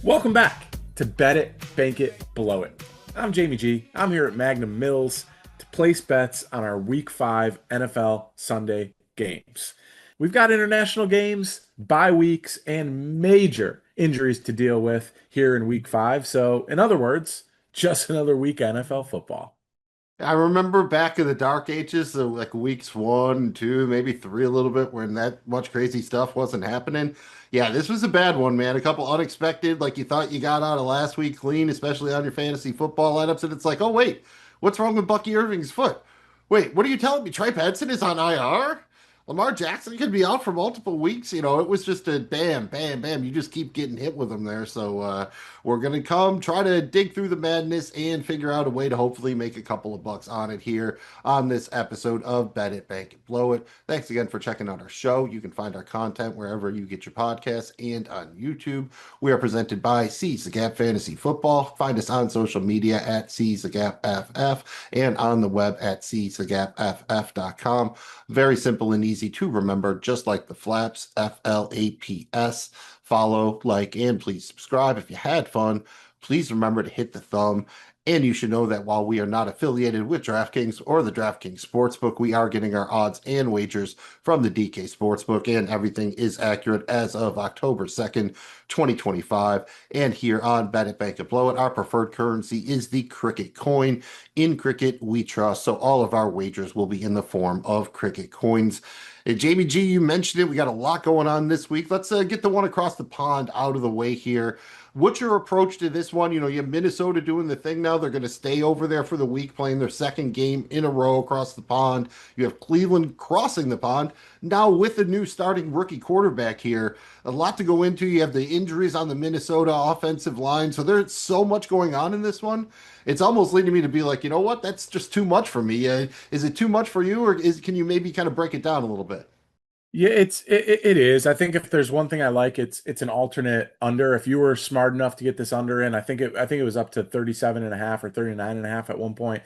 Welcome back to Bet It, Bank It, Blow It. I'm Jamie G. I'm here at Magnum Mills to place bets on our Week 5 NFL Sunday games. We've got international games, bye weeks, and major injuries to deal with here in Week 5. So, in other words, just another week of NFL football. I remember back in the dark ages, so like weeks 1, 2, maybe 3 a little bit when that much crazy stuff wasn't happening. Yeah, this was a bad one, man. A couple unexpected, like you thought you got out of last week clean, especially on your fantasy football lineups, and it's like, oh wait, what's wrong with Bucky Irving's foot? Wait, what are you telling me? Trey Benson is on IR? Lamar Jackson could be out for multiple weeks. It was just a bam, bam, bam. You just keep getting hit with them there. So we're going to try to dig through the madness and figure out a way to hopefully make a couple of bucks on it here on this episode of Bet It, Bank It, Blow It. Thanks again for checking out our show. You can find our content wherever you get your podcasts and on YouTube. We are presented by Seize the Gap Fantasy Football. Find us on social media at Seize the Gap FF and on the web at seizethegapff.com. Very simple and easy to remember, just like the flaps, FLAPS. Follow, like, and please subscribe. If you had fun, please remember to hit the thumb. And you should know that while we are not affiliated with DraftKings or the DraftKings Sportsbook, we are getting our odds and wagers from the DK Sportsbook, and everything is accurate as of October 2nd, 2025. And here on Bet It, Bank It, Blow It, our preferred currency is the Cricket coin. In Cricket, we trust, so all of our wagers will be in the form of Cricket coins. Hey, Jamie G, you mentioned it. We got a lot going on this week. Let's get the one across the pond out of the way here. What's your approach to this one? You have Minnesota doing the thing now. They're going to stay over there for the week, playing their second game in a row across the pond. You have Cleveland crossing the pond now with a new starting rookie quarterback here. A lot to go into. You have the injuries on the Minnesota offensive line. So there's so much going on in this one. It's almost leading me to be like, you know what? That's just too much for me. Is it too much for you, or can you maybe kind of break it down a little bit? Yeah, it is. I think if there's one thing I like, it's an alternate under. If you were smart enough to get this under in, I think it was up to 37 and a half or 39 and a half at one point.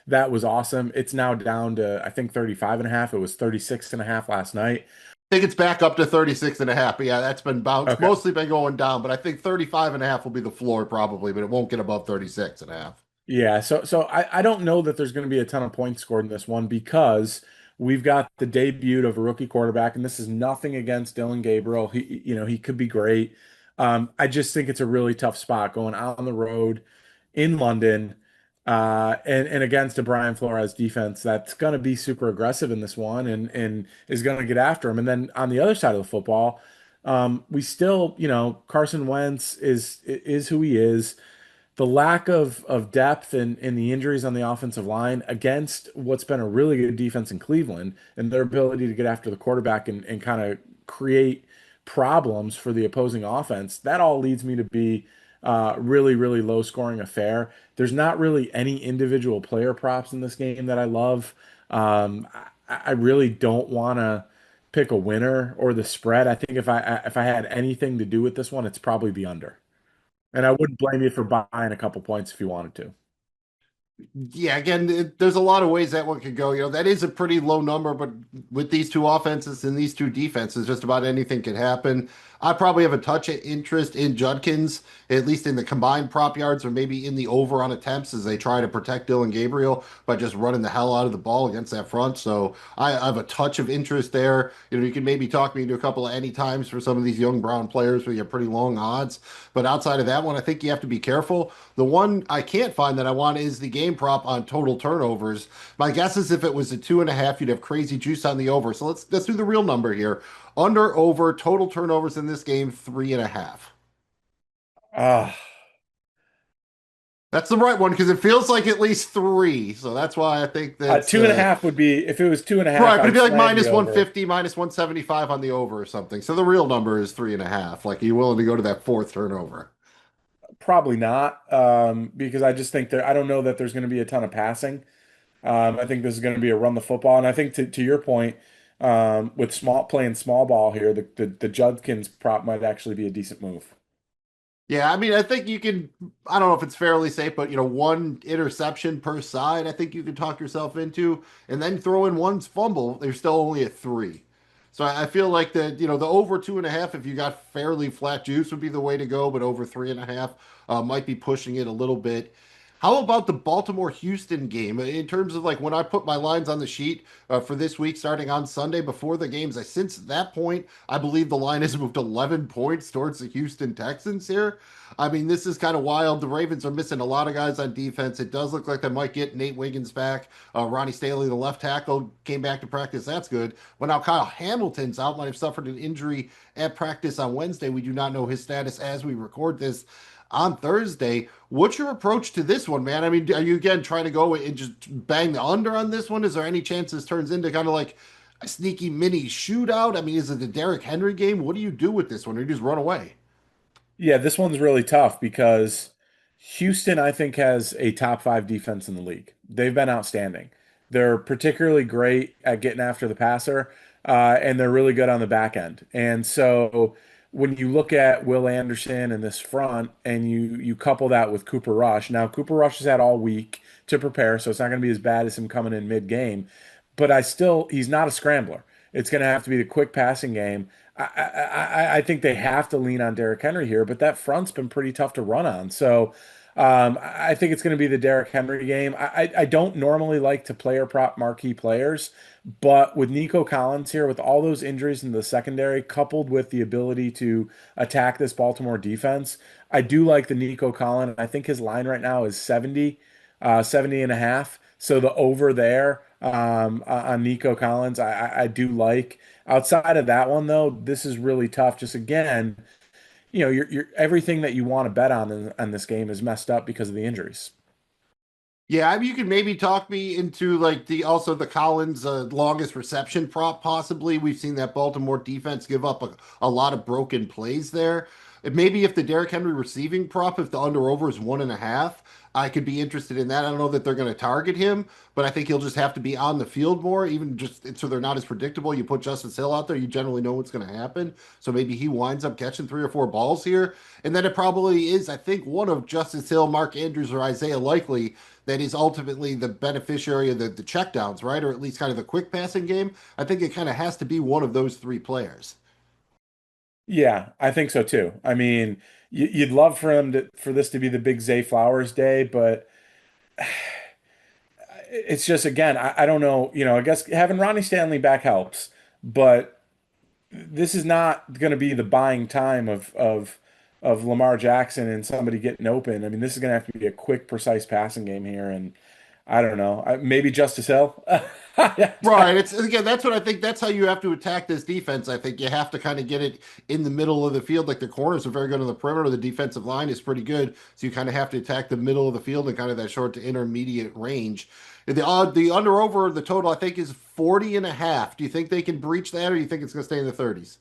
That was awesome. It's now down to I think 35 and a half. It was 36 and a half last night. I think it's back up to 36 and a half. But yeah, that's been bounced. Okay. Mostly been going down, but I think 35 and a half will be the floor probably, but it won't get above 36 and a half. Yeah, so I don't know that there's going to be a ton of points scored in this one because we've got the debut of a rookie quarterback, and this is nothing against Dylan Gabriel. He could be great. I just think it's a really tough spot going out on the road in London, and against a Brian Flores defense that's going to be super aggressive in this one and is going to get after him. And then on the other side of the football, we still, Carson Wentz is who he is. The lack of depth and the injuries on the offensive line against what's been a really good defense in Cleveland and their ability to get after the quarterback and kind of create problems for the opposing offense, that all leads me to be really, really low scoring affair. There's not really any individual player props in this game that I love. I really don't want to pick a winner or the spread. I think if I had anything to do with this one, it's probably the under. And I wouldn't blame you for buying a couple points if you wanted to. Yeah, again, there's a lot of ways that one could go. That is a pretty low number, but with these two offenses and these two defenses, just about anything can happen. I probably have a touch of interest in Judkins, at least in the combined prop yards or maybe in the over on attempts as they try to protect Dylan Gabriel by just running the hell out of the ball against that front. So I have a touch of interest there. You can maybe talk me into a couple of any times for some of these young Brown players where you have pretty long odds. But outside of that one, I think you have to be careful. The one I can't find that I want is the game prop on total turnovers. My guess is if it was a 2.5, you'd have crazy juice on the over. So let's do the real number here. Under over total turnovers in this game, 3.5. Ah, That's the right one because it feels like at least three. So that's why I think that's two and a half would be if it was two and a half, right. But I it'd would be like slam the minus over. 150, minus 175 on the over or something. So the real number is 3.5. Like, are you willing to go to that fourth turnover? Probably not, because I just think I don't know that there's going to be a ton of passing. I think this is going to be a run the football, and I think to your point, with playing small ball here, the Judkins prop might actually be a decent move. Yeah, I mean, I think you can. I don't know if it's fairly safe, but one interception per side, I think you can talk yourself into, and then throw in one's fumble. They're still only at three. So I feel like the over 2.5, if you got fairly flat juice, would be the way to go, but over 3.5 might be pushing it a little bit. How about the Baltimore Houston game? In terms of like when I put my lines on the sheet for this week starting on Sunday before the games, since that point, I believe the line has moved 11 points towards the Houston Texans here. I mean, this is kind of wild. The Ravens are missing a lot of guys on defense. It does look like they might get Nate Wiggins back. Ronnie Stanley, the left tackle, came back to practice. That's good. But now Kyle Hamilton's out, might have suffered an injury at practice on Wednesday. We do not know his status as we record this on Thursday. What's your approach to this one, man? I mean, are you again trying to go and just bang the under on this one? Is there any chance this turns into kind of like a sneaky mini shootout? I mean, is it the Derrick Henry game? What do you do with this one? Or you just run away? Yeah, this one's really tough because Houston, I think, has a top five defense in the league. They've been outstanding. They're particularly great at getting after the passer, and they're really good on the back end. And so when you look at Will Anderson in this front and you couple that with Cooper Rush, now Cooper Rush has had all week to prepare, so it's not going to be as bad as him coming in mid-game. But he's not a scrambler. It's going to have to be the quick passing game. I think they have to lean on Derrick Henry here, but that front's been pretty tough to run on. So I think it's going to be the Derrick Henry game. I don't normally like to player prop marquee players, but with Nico Collins here, with all those injuries in the secondary, coupled with the ability to attack this Baltimore defense, I do like the Nico Collins. I think his line right now is 70 and a half. So the over there on Nico Collins, I do like. Outside of that one, though, this is really tough. Just again, you're everything that you want to bet on this game is messed up because of the injuries. Yeah, I mean, you could maybe talk me into like the Collins longest reception prop possibly. We've seen that Baltimore defense give up a lot of broken plays there. And maybe if the Derrick Henry receiving prop, if the under over is 1.5, I could be interested in that. I don't know that they're going to target him, but I think he'll just have to be on the field more, even just so they're not as predictable. You put Justice Hill out there, you generally know what's going to happen. So maybe he winds up catching 3 or 4 balls here. And then it probably is, I think, one of Justice Hill, Mark Andrews, or Isaiah Likely that is ultimately the beneficiary of the checkdowns, right? Or at least kind of the quick passing game. I think it kind of has to be one of those three players. Yeah, I think so too. I mean, you'd love for this to be the big Zay Flowers day, but it's just again, I don't know. I guess having Ronnie Stanley back helps, but this is not going to be the buying time of Lamar Jackson and somebody getting open. I mean, this is going to have to be a quick, precise passing game here, and I don't know. Maybe Justice Hill. Yeah. Right. It's again, that's what I think. That's how you have to attack this defense. I think you have to kind of get it in the middle of the field. Like the corners are very good on the perimeter. The defensive line is pretty good. So you kind of have to attack the middle of the field and kind of that short to intermediate range. The under over the total, I think, is 40.5. Do you think they can breach that or do you think it's going to stay in the 30s?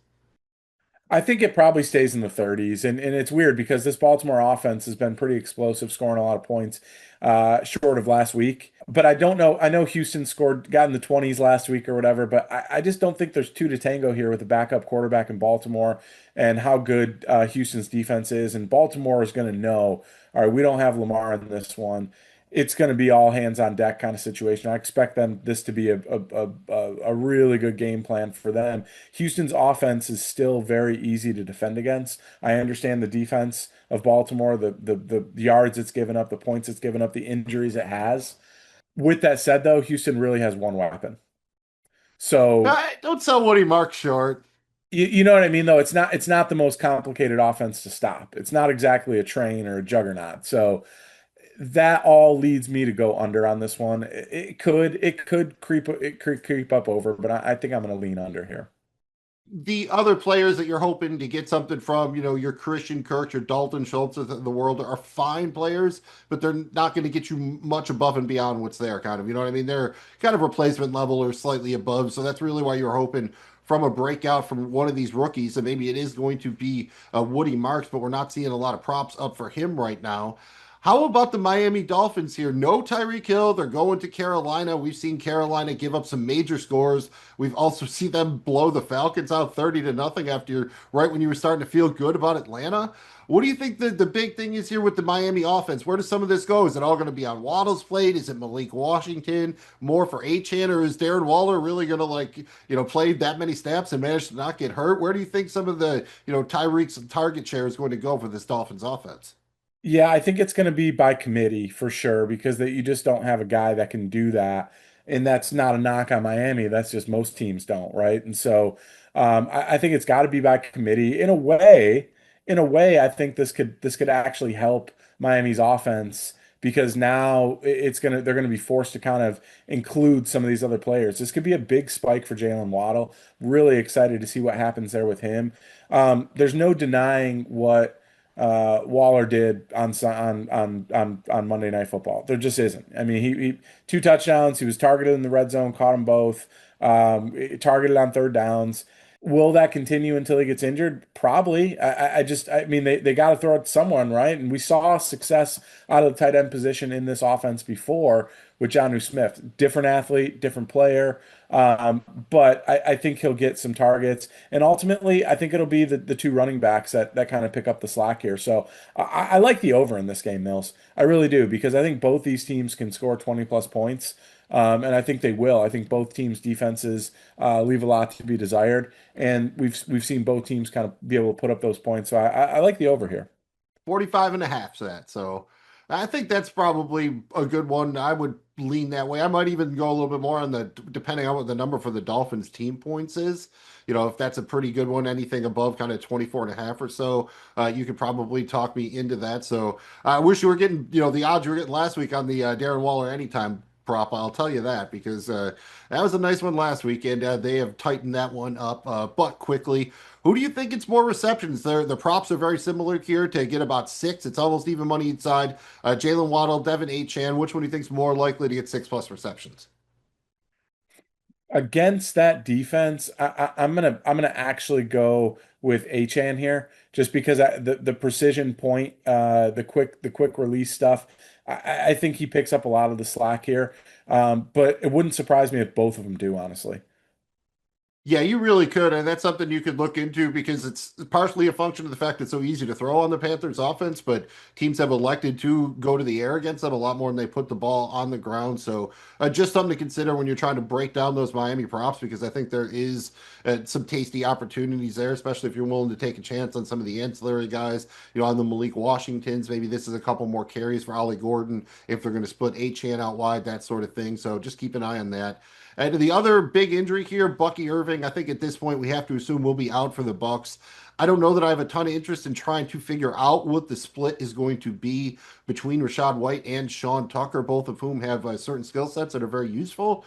I think it probably stays in the 30s. And it's weird because this Baltimore offense has been pretty explosive, scoring a lot of points short of last week. But I don't know. I know Houston got in the 20s last week or whatever, but I just don't think there's two to tango here with the backup quarterback in Baltimore and how good Houston's defense is. And Baltimore is going to know, all right, we don't have Lamar in this one. It's going to be all hands on deck kind of situation. I expect this to be a really good game plan for them. Houston's offense is still very easy to defend against. I understand the defense of Baltimore, the yards it's given up, the points it's given up, the injuries it has. With that said, though, Houston really has one weapon. So Don't sell Woody Mark short. you know what I mean, though. It's not the most complicated offense to stop. It's not exactly a train or a juggernaut. So that all leads me to go under on this one. It could creep up over, but I think I'm going to lean under here. The other players that you're hoping to get something from, your Christian Kirk, your Dalton Schultz of the world are fine players, but they're not going to get you much above and beyond what's there, kind of. You know what I mean? They're kind of replacement level or slightly above. So that's really why you're hoping from a breakout from one of these rookies. And maybe it is going to be Woody Marks, but we're not seeing a lot of props up for him right now. How about the Miami Dolphins here? No Tyreek Hill. They're going to Carolina. We've seen Carolina give up some major scores. We've also seen them blow the Falcons out 30-0 after right when you were starting to feel good about Atlanta. What do you think the big thing is here with the Miami offense? Where does some of this go? Is it all going to be on Waddle's plate? Is it Malik Washington more for Achan, or is Darren Waller really going to play that many snaps and manage to not get hurt? Where do you think some of the Tyreek's target share is going to go for this Dolphins offense? Yeah, I think it's going to be by committee for sure because you just don't have a guy that can do that. And that's not a knock on Miami. That's just most teams don't, right? And so I think it's got to be by committee. In a way, I think this could actually help Miami's offense because now they're gonna be forced to kind of include some of these other players. This could be a big spike for Jalen Waddle. Really excited to see what happens there with him. There's no denying what Waller did on Monday Night Football. There just isn't. I mean, he two touchdowns. He was targeted in the red zone, caught them both. Targeted on third downs. Will that continue until he gets injured? Probably. I mean, they got to throw it to someone, right? And we saw success out of the tight end position in this offense before with Jonnu Smith. Different athlete, different player. But I think he'll get some targets. And ultimately, I think it'll be the two running backs that kind of pick up the slack here. So I like the over in this game, Mills. I really do, because I think both these teams can score 20 plus points. And I think they will. I think both teams' defenses leave a lot to be desired, and we've seen both teams kind of be able to put up those points. So I like the over here. 45 and a half that. So I think that's probably a good one. I would lean that way. I might even go a little bit more on depending on what the number for the Dolphins team points is. If that's a pretty good one, anything above kind of 24 and a half or so, you could probably talk me into that. So I wish you were getting, the odds you were getting last week on the Darren Waller anytime prop. I'll tell you that because that was a nice one last weekend. They have tightened that one up, but quickly. Who do you think gets more receptions? The props are very similar here to get about six. It's almost even money each side. Jalen Waddle, Devin Achan. Which one do you think is more likely to get 6+ receptions? Against that defense, I'm gonna actually go with Achan here, just because the precision point, the quick release stuff. I think he picks up a lot of the slack here. But it wouldn't surprise me if both of them do, honestly. Yeah, you really could, and that's something you could look into because it's partially a function of the fact it's so easy to throw on the Panthers offense, but teams have elected to go to the air against them a lot more than they put the ball on the ground. So just something to consider when you're trying to break down those Miami props, because I think there is some tasty opportunities there, especially if you're willing to take a chance on some of the ancillary guys, on the Malik Washingtons. Maybe this is a couple more carries for Ollie Gordon if they're going to split Achan out wide, that sort of thing. So just keep an eye on that. And the other big injury here, Bucky Irving, I think at this point we have to assume will be out for the Bucks. I don't know that I have a ton of interest in trying to figure out what the split is going to be between Rashad White and Sean Tucker, both of whom have certain skill sets that are very useful.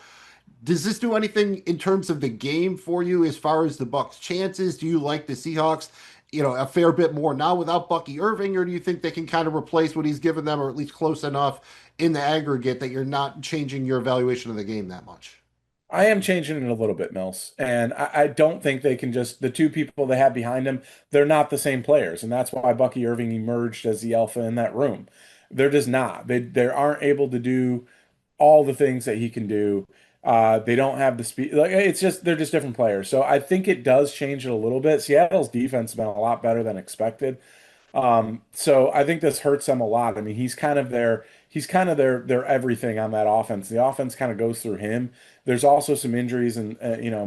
Does this do anything in terms of the game for you as far as the Bucks' chances? Do you like the Seahawks, a fair bit more now without Bucky Irving, or do you think they can kind of replace what he's given them, or at least close enough in the aggregate that you're not changing your evaluation of the game that much? I am changing it a little bit, Mills, and I don't think they can just the two people they have behind him. They're not the same players, and that's why Bucky Irving emerged as the alpha in that room. They're just not. They aren't able to do all the things that he can do. They don't have the speed. Like it's just they're just different players. So I think it does change it a little bit. Seattle's defense has been a lot better than expected. So I think this hurts them a lot. I mean, he's kind of their everything on that offense. The offense kind of goes through him. There's also some injuries, and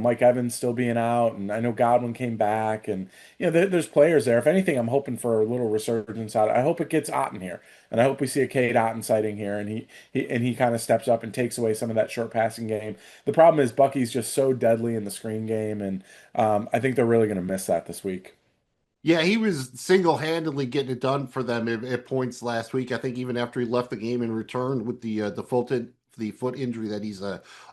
Mike Evans still being out, and I know Godwin came back, and there's players there. If anything, I'm hoping for a little resurgence out. I hope it gets Otten here, and I hope we see a Cade Otten sighting here, and he kind of steps up and takes away some of that short passing game. The problem is Bucky's just so deadly in the screen game, and I think they're really going to miss that this week. Yeah, he was single-handedly getting it done for them at points last week. I think even after he left the game and returned with the foot injury that he's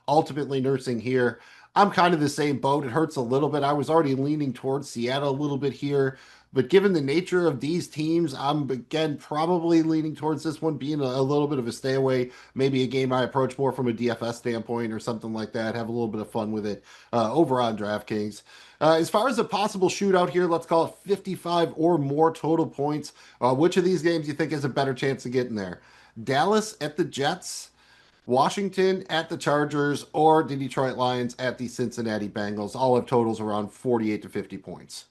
ultimately nursing here. I'm kind of the same boat. It hurts a little bit. I was already leaning towards Seattle a little bit here, but given the nature of these teams, I'm again probably leaning towards this one being a little bit of a stay away. Maybe a game I approach more from a DFS standpoint or something like that. Have a little bit of fun with it over on DraftKings. As far as a possible shootout here, let's call it 55 or more total points. Which of these games you think has a better chance of getting there? Dallas at the Jets, Washington at the Chargers, or the Detroit Lions at the Cincinnati Bengals? All have totals around 48 to 50 points.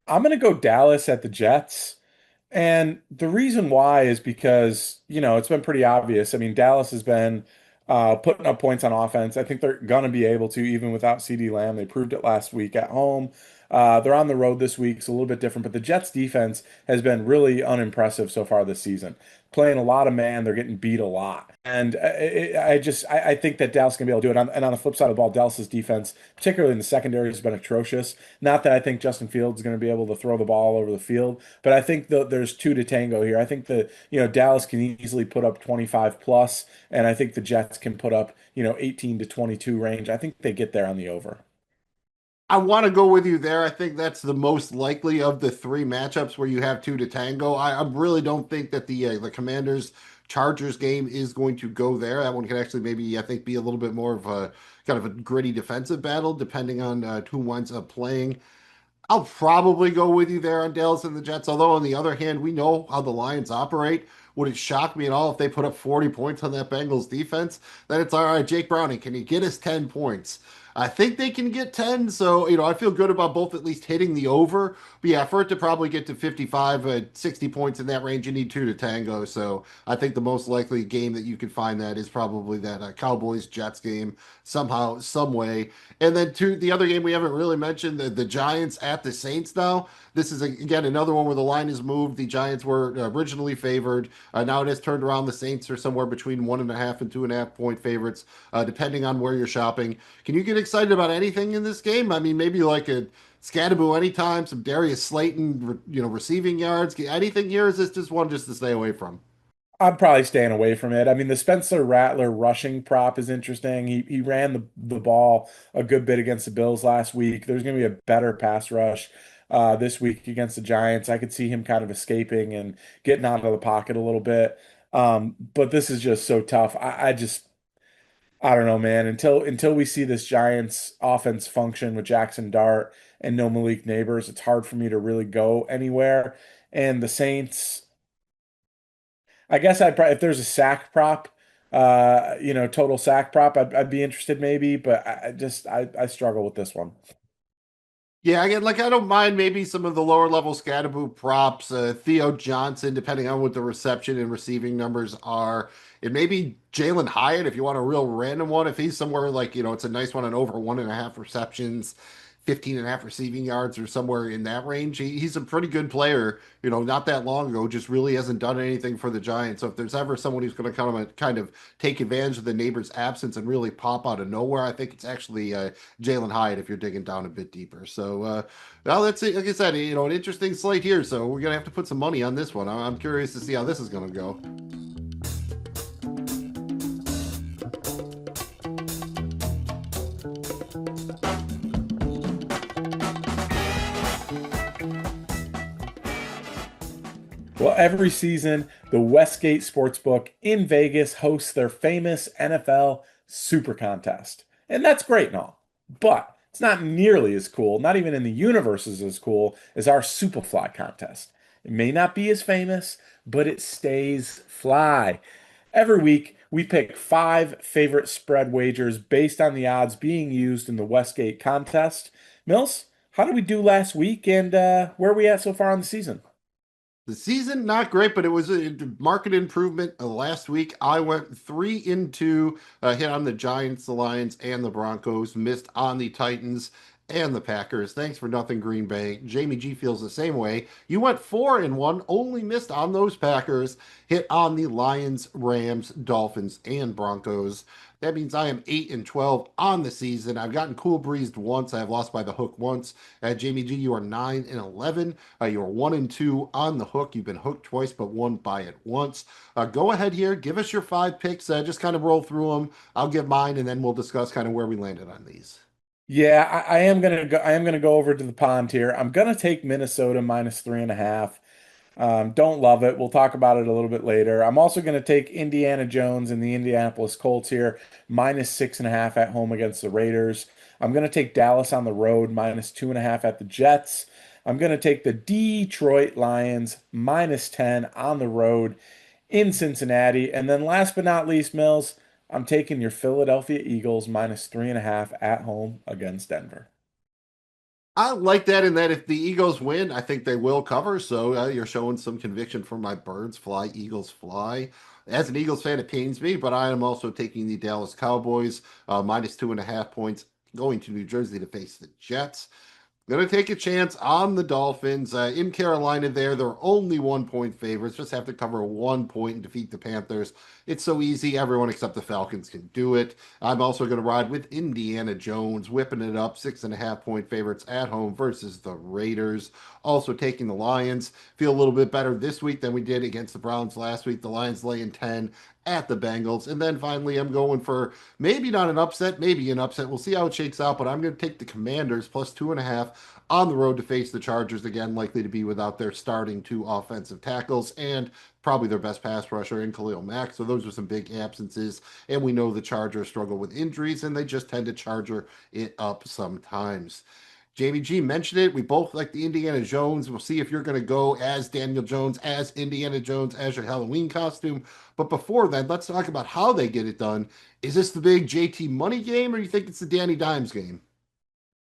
I'm going to go Dallas at the Jets. And the reason why is because, it's been pretty obvious. I mean, Dallas has been putting up points on offense. I think they're going to be able to, even without CD Lamb. They proved it last week at home. They're on the road this week, so a little bit different. But the Jets defense has been really unimpressive so far this season. Playing a lot of man, they're getting beat a lot. And I think that Dallas can be able to do it. And on the flip side of the ball, Dallas's defense, particularly in the secondary, has been atrocious. Not that I think Justin Fields is going to be able to throw the ball all over the field, but I think there's two to tango here. I think that, Dallas can easily put up 25 plus, and I think the Jets can put up, 18 to 22 range. I think they get there on the over. I want to go with you there. I think that's the most likely of the three matchups where you have two to tango. I really don't think that the Commanders Chargers game is going to go there. That one could actually maybe I think be a little bit more of a kind of a gritty defensive battle, depending on who winds up playing. I'll probably go with you there on Dallas and the Jets. Although on the other hand, we know how the Lions operate. Would it shock me at all if they put up 40 points on that Bengals defense? Then it's all right, Jake Browning, can you get us 10 points? I think they can get 10, so I feel good about both at least hitting the over. But yeah, for it to probably get to 55, 60 points in that range, you need two to tango. So I think the most likely game that you could find that is probably that Cowboys Jets game somehow, some way. And then to the other game we haven't really mentioned, the Giants at the Saints now. This is again another one where the line is moved. The Giants were originally favored. Now it has turned around. The Saints are somewhere between 1.5 and 2.5 point favorites, depending on where you're shopping. Can you get excited about anything in this game? I mean, maybe like a Scattaboo anytime, some Darius Slayton, receiving yards. Anything here? Is this just one just to stay away from? I'm probably staying away from it. I mean, the Spencer Rattler rushing prop is interesting. He ran the ball a good bit against the Bills last week. There's going to be a better pass rush this week against the Giants. I could see him kind of escaping and getting out of the pocket a little bit. But this is just so tough. I don't know, man. Until we see this Giants offense function with Jackson Dart and no Malik Neighbors, it's hard for me to really go anywhere. And the Saints. I guess I'd probably if there's a sack prop, total sack prop, I'd be interested maybe, but I struggle with this one. Yeah, again, like I don't mind maybe some of the lower level Scattaboo props, Theo Johnson, depending on what the reception and receiving numbers are. It may be Jalen Hyatt if you want a real random one. If he's somewhere like, it's a nice one on over 1.5 receptions, 15.5 receiving yards, or somewhere in that range. He's a pretty good player, not that long ago, just really hasn't done anything for the Giants. So if there's ever someone who's going to kind of take advantage of the neighbor's absence and really pop out of nowhere, I think it's actually Jalen Hyatt if you're digging down a bit deeper. So, well, that's it. Like I said, an interesting slate here. So we're gonna have to put some money on this one. I'm curious to see how this is gonna go. Well, every season, the Westgate Sportsbook in Vegas hosts their famous NFL Super Contest. And that's great and all. But it's not nearly as cool, not even in the universe is as cool as our SupaFly contest. It may not be as famous, but it stays fly. Every week, we pick five favorite spread wagers based on the odds being used in the Westgate contest. Mills, how did we do last week and where are we at so far on the season? The season, not great, but it was a market improvement. Last week, I went 3-2, hit on the Giants, the Lions, and the Broncos, missed on the Titans and the Packers. Thanks for nothing, Green Bay. Jamie G feels the same way. You went 4-1, only missed on those Packers, hit on the Lions, Rams, Dolphins, and Broncos. That means I am 8-12 on the season. I've gotten cool breezed once. I have lost by the hook once. Jamie G, you are 9-11. You are 1-2 on the hook. You've been hooked twice, but won by it once. Go ahead here. Give us your 5 picks. Just kind of roll through them. I'll give mine, and then we'll discuss kind of where we landed on these. Yeah, I am gonna go. I am gonna go over to the pond here. I'm gonna take Minnesota minus 3.5. Don't love it. We'll talk about it a little bit later. I'm also going to take Indiana Jones and the Indianapolis Colts here, minus 6.5 at home against the Raiders. I'm going to take Dallas on the road, minus 2.5 at the Jets. I'm going to take the Detroit Lions, minus 10 on the road in Cincinnati. And then last but not least, Mills, I'm taking your Philadelphia Eagles, minus 3.5 at home against Denver. I like that in that if the Eagles win, I think they will cover. So you're showing some conviction for my birds fly, Eagles fly. As an Eagles fan, it pains me, but I am also taking the Dallas Cowboys minus 2.5 points going to New Jersey to face the Jets. Going to take a chance on the Dolphins. In Carolina, they're only 1 point favorites. Just have to cover 1 point and defeat the Panthers. It's so easy. Everyone except the Falcons can do it. I'm also going to ride with Indiana Jones, whipping it up. 6.5 point favorites at home versus the Raiders. Also taking the Lions. Feel a little bit better this week than we did against the Browns last week. The Lions laying 10 at the Bengals. And then finally, I'm going for maybe not an upset, maybe an upset. We'll see how it shakes out, but I'm going to take the Commanders plus 2.5 on the road to face the Chargers again, likely to be without their starting 2 offensive tackles and probably their best pass rusher in Khalil Mack. So those are some big absences. And we know the Chargers struggle with injuries and they just tend to charger it up sometimes. Jamie G mentioned it. We both like the Indiana Jones. We'll see if you're going to go as Daniel Jones, as Indiana Jones, as your Halloween costume. But before then, let's talk about how they get it done. Is this the big JT Money game, or you think it's the Danny Dimes game?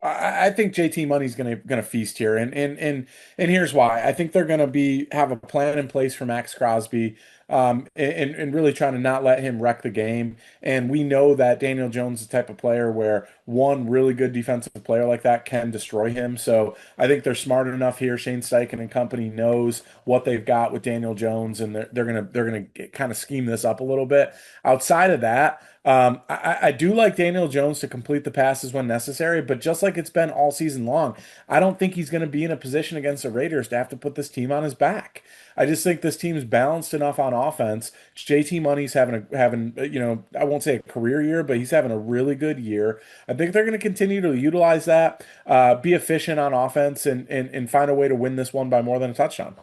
I think JT Money's gonna feast here, and here's why. I think they're gonna be have a plan in place for Max Crosby, and really trying to not let him wreck the game. And we know that Daniel Jones is the type of player where one really good defensive player like that can destroy him. So I think they're smart enough here. Shane Steichen and company knows what they've got with Daniel Jones, and they're gonna kind of scheme this up a little bit. Outside of that. I do like Daniel Jones to complete the passes when necessary, but just like it's been all season long, I don't think he's going to be in a position against the Raiders to have to put this team on his back. I just think this team's balanced enough on offense. JT Money's having I won't say a career year, but he's having a really good year. I think they're going to continue to utilize that, be efficient on offense, and find a way to win this one by more than a touchdown.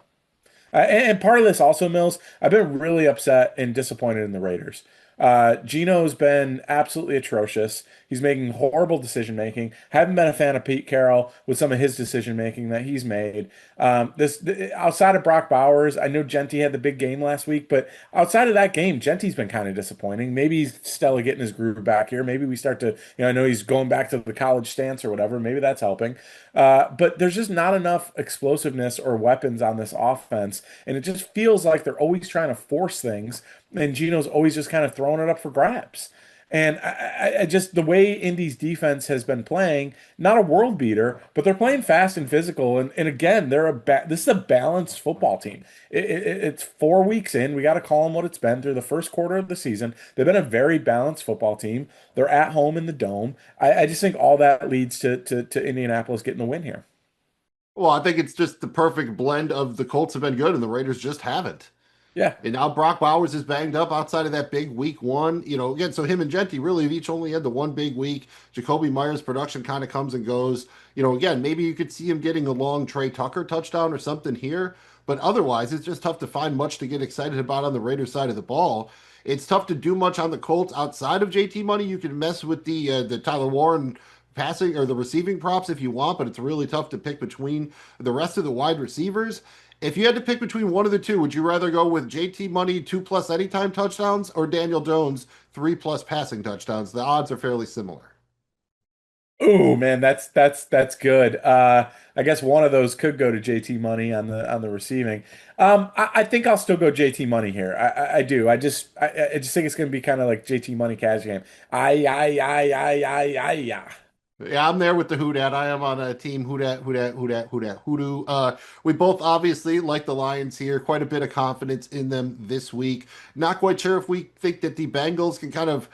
And part of this also, Mills, I've been really upset and disappointed in the Raiders. Gino's been absolutely atrocious. He's making horrible decision making. Haven't been a fan of Pete Carroll with some of his decision making that he's made. Outside of Brock Bowers, I know Genty had the big game last week, but outside of that game, Genty's been kind of disappointing. Maybe he's Stella getting his groove back here. Maybe we start to, I know he's going back to the college stance or whatever. Maybe that's helping. But there's just not enough explosiveness or weapons on this offense. And it just feels like they're always trying to force things, and Gino's always just kind of throwing it up for grabs. And I just the way Indy's defense has been playing, not a world beater, but they're playing fast and physical. And again, this is a balanced football team. It's 4 weeks in. We got to call them what it's been through the first quarter of the season. They've been a very balanced football team. They're at home in the dome. I just think all that leads to Indianapolis getting the win here. Well, I think it's just the perfect blend of the Colts have been good and the Raiders just haven't. Yeah. And now Brock Bowers is banged up outside of that big week one. Again, so him and Genty really have each only had the one big week. Jacoby Myers' production kind of comes and goes. Again, maybe you could see him getting a long Trey Tucker touchdown or something here. But otherwise, it's just tough to find much to get excited about on the Raiders side of the ball. It's tough to do much on the Colts outside of JT Money. You can mess with the Tyler Warren passing or the receiving props if you want, but it's really tough to pick between the rest of the wide receivers. If you had to pick between one of the two, would you rather go with JT Money 2+ anytime touchdowns or Daniel Jones 3+ passing touchdowns? The odds are fairly similar. Oh man, that's good. I guess one of those could go to JT Money on the receiving. I think I'll still go JT Money here. I do. I just think it's going to be kind of like JT Money cash game. Yeah. Yeah, I'm there with the Who Dat. I am on a team Who Dat, Who Dat, Who Dat, Who Dat, Hoodoo. We both obviously like the Lions here. Quite a bit of confidence in them this week. Not quite sure if we think that the Bengals can kind of,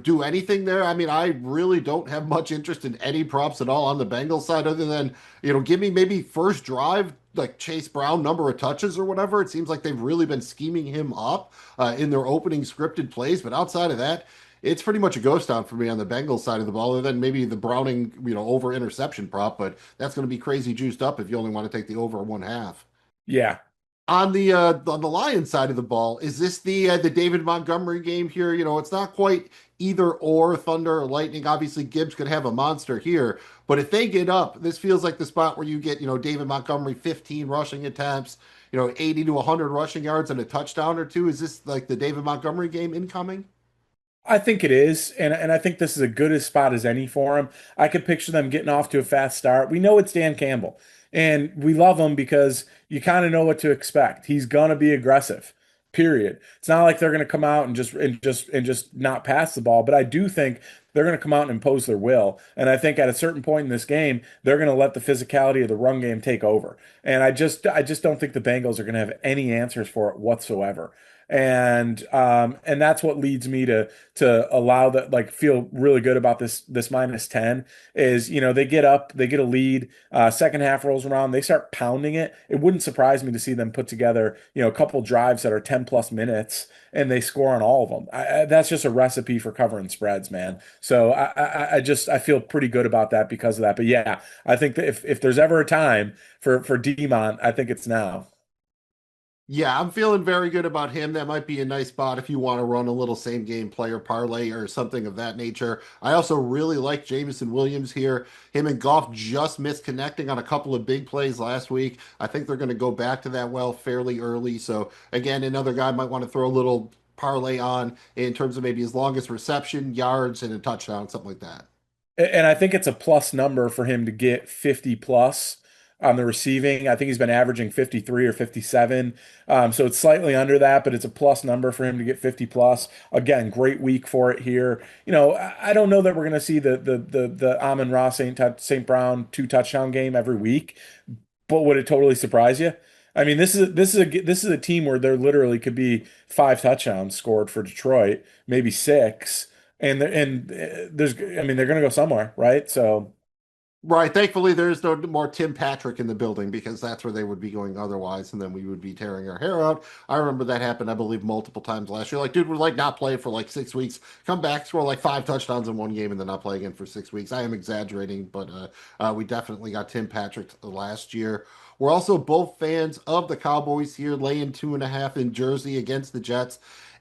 do anything there. I mean, I really don't have much interest in any props at all on the Bengals side, other than, give me maybe first drive, like Chase Brown number of touches or whatever. It seems like they've really been scheming him up in their opening scripted plays. But outside of that, it's pretty much a ghost town for me on the Bengals side of the ball, other than maybe the Browning, over interception prop, but that's going to be crazy juiced up if you only want to take the over 1/2. Yeah. On the Lions side of the ball, is this the David Montgomery game here? It's not quite either or Thunder or Lightning. Obviously, Gibbs could have a monster here, but if they get up, this feels like the spot where you get David Montgomery 15 rushing attempts, 80 to 100 rushing yards and a touchdown or two. Is this like the David Montgomery game incoming? I think it is, and I think this is a good as spot as any for him. I could picture them getting off to a fast start. We know it's Dan Campbell, and we love him because you kind of know what to expect. He's gonna be aggressive. Period. It's not like they're gonna come out and just not pass the ball, but I do think they're gonna come out and impose their will. And I think at a certain point in this game, they're gonna let the physicality of the run game take over. And I just don't think the Bengals are gonna have any answers for it whatsoever. And that's what leads me to allow that, like, feel really good about this -10 is, they get up, they get a lead, second half rolls around, they start pounding it. It wouldn't surprise me to see them put together, a couple drives that are 10 plus minutes and they score on all of them. That's just a recipe for covering spreads, man. So I feel pretty good about that because of that. But yeah, I think that if there's ever a time for Demont, I think it's now. Yeah, I'm feeling very good about him. That might be a nice spot if you want to run a little same game player parlay or something of that nature. I also really like Jamison Williams here. Him and Goff just missed connecting on a couple of big plays last week. I think they're going to go back to that well fairly early. So again, another guy might want to throw a little parlay on in terms of maybe his longest reception, yards, and a touchdown, something like that. And I think it's a plus number for him to get 50 plus on the receiving. I think he's been averaging 53 or 57. So it's slightly under that, but it's a plus number for him to get 50 plus. Again, great week for it here. I don't know that we're going to see the Amon-Ra St. Brown two touchdown game every week, but would it totally surprise you? I mean, this is a team where there literally could be five touchdowns scored for Detroit, maybe six, there's, I mean, they're going to go somewhere, right? So Right. Thankfully, there's no more Tim Patrick in the building because that's where they would be going otherwise, and then we would be tearing our hair out. I remember that happened, I believe, multiple times last year. Like, dude would like not play for like 6 weeks, come back, score like five touchdowns in one game, and then not play again for 6 weeks. I am exaggerating, but we definitely got Tim Patrick last year. We're also both fans of the Cowboys here, laying 2.5 in Jersey against the Jets.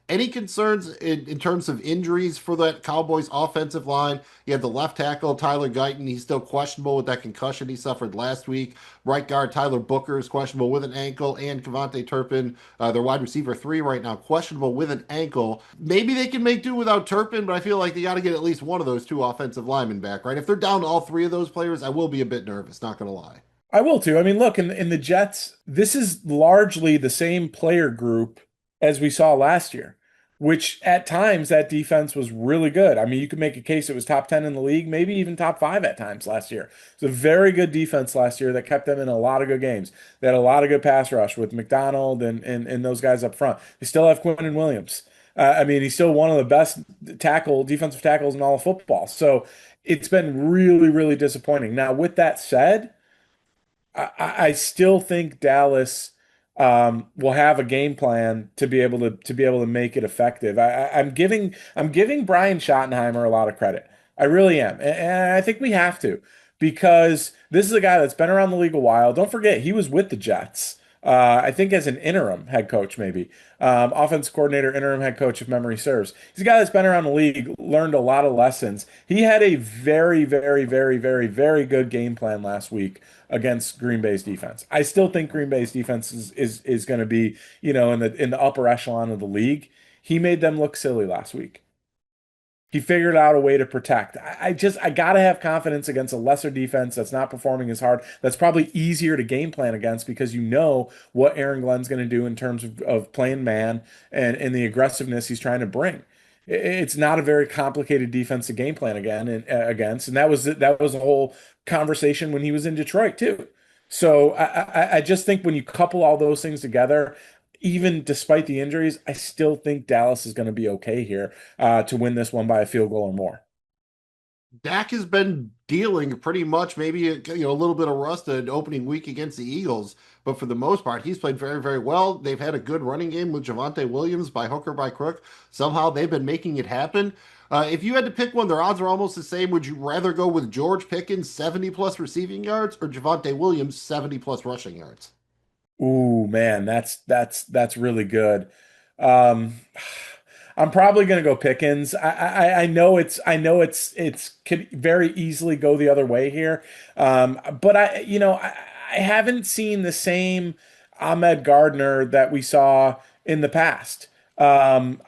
Any concerns in terms of injuries for that Cowboys offensive line? You have the left tackle, Tyler Guyton. He's still questionable with that concussion he suffered last week. Right guard, Tyler Booker is questionable with an ankle. And Kevontae Turpin, their wide receiver 3 right now, questionable with an ankle. Maybe they can make do without Turpin, but I feel like they got to get at least one of those two offensive linemen back, right? If they're down to all three of those players, I will be a bit nervous, not going to lie. I will too. I mean, look, in the Jets, this is largely the same player group as we saw last year, which at times that defense was really good. I mean, you could make a case it was top 10 in the league, maybe even top five at times last year. It's a very good defense last year that kept them in a lot of good games. They had a lot of good pass rush with McDonald and those guys up front. They still have Quinn and Williams. I mean, he's still one of the best defensive tackles in all of football. So it's been really, really disappointing. Now, with that said, I still think Dallas will have a game plan to be able to make it effective. I'm giving Brian Schottenheimer a lot of credit. I really am, and I think we have to because this is a guy that's been around the league a while. Don't forget he was with the Jets. I think as an interim head coach, maybe offense coordinator, interim head coach, if memory serves. He's a guy that's been around the league, learned a lot of lessons. He had a very, very, very, very, very good game plan last week against Green Bay's defense. I still think Green Bay's defense is going to be, in the upper echelon of the league. He made them look silly last week. He figured out a way to protect. I gotta have confidence against a lesser defense that's not performing as hard. That's probably easier to game plan against because you know what Aaron Glenn's going to do in terms of playing man and the aggressiveness he's trying to bring. It's not a very complicated defensive game plan again and against, and that was a whole conversation when he was in Detroit too. So I just think when you couple all those things together, even despite the injuries, I still think Dallas is going to be okay here to win this one by a field goal or more. Dak has been dealing pretty much maybe a little bit of rust in opening week against the Eagles, but for the most part, he's played very, very well. They've had a good running game with Javonte Williams by hook or by crook. Somehow they've been making it happen. If you had to pick one, their odds are almost the same. Would you rather go with George Pickens 70 plus receiving yards or Javonte Williams 70 plus rushing yards? Ooh, man, that's really good. Um, I'm probably gonna go Pickens. I know it's could very easily go the other way here. But I haven't seen the same Ahmed Gardner that we saw in the past. I'm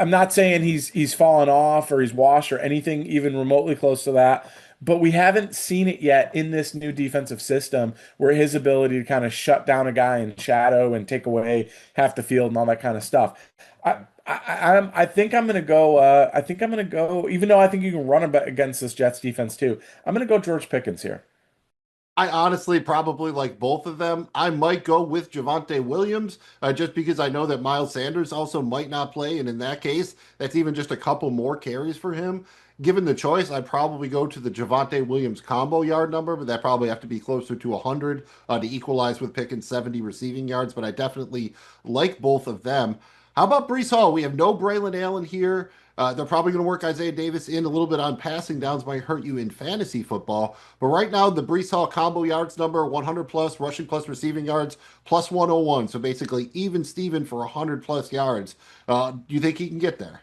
not saying he's fallen off or he's washed or anything even remotely close to that, but we haven't seen it yet in this new defensive system where his ability to kind of shut down a guy in shadow and take away half the field and all that kind of stuff. I think I'm gonna go. I think I'm gonna go. Even though I think you can run against this Jets defense too, I'm gonna go George Pickens here. I honestly probably like both of them. I might go with Javonte Williams just because I know that Miles Sanders also might not play. And in that case, that's even just a couple more carries for him. Given the choice, I'd probably go to the Javonte Williams combo yard number, but that probably have to be closer to 100 to equalize with picking 70 receiving yards. But I definitely like both of them. How about Brees Hall? We have no Braylon Allen here. They're probably going to work Isaiah Davis in a little bit on passing downs, might hurt you in fantasy football. But right now, the Brees Hall combo yards number 100 plus, rushing plus receiving yards plus 101. So basically, even Steven for 100 plus yards. Do you think he can get there?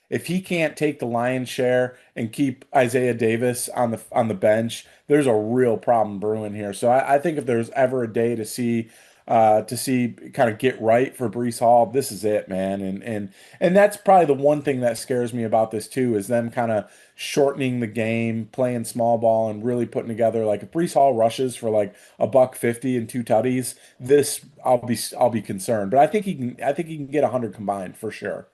If he can't take the lion's share and keep Isaiah Davis on the bench, there's a real problem brewing here. So I think if there's ever a day to see kind of get right for Brees Hall, this is it, man. And that's probably the one thing that scares me about this too is them kind of shortening the game, playing small ball, and really putting together like if Brees Hall rushes for like a buck 50 and two tutties, this I'll be concerned. But I think he can get 100 combined for sure.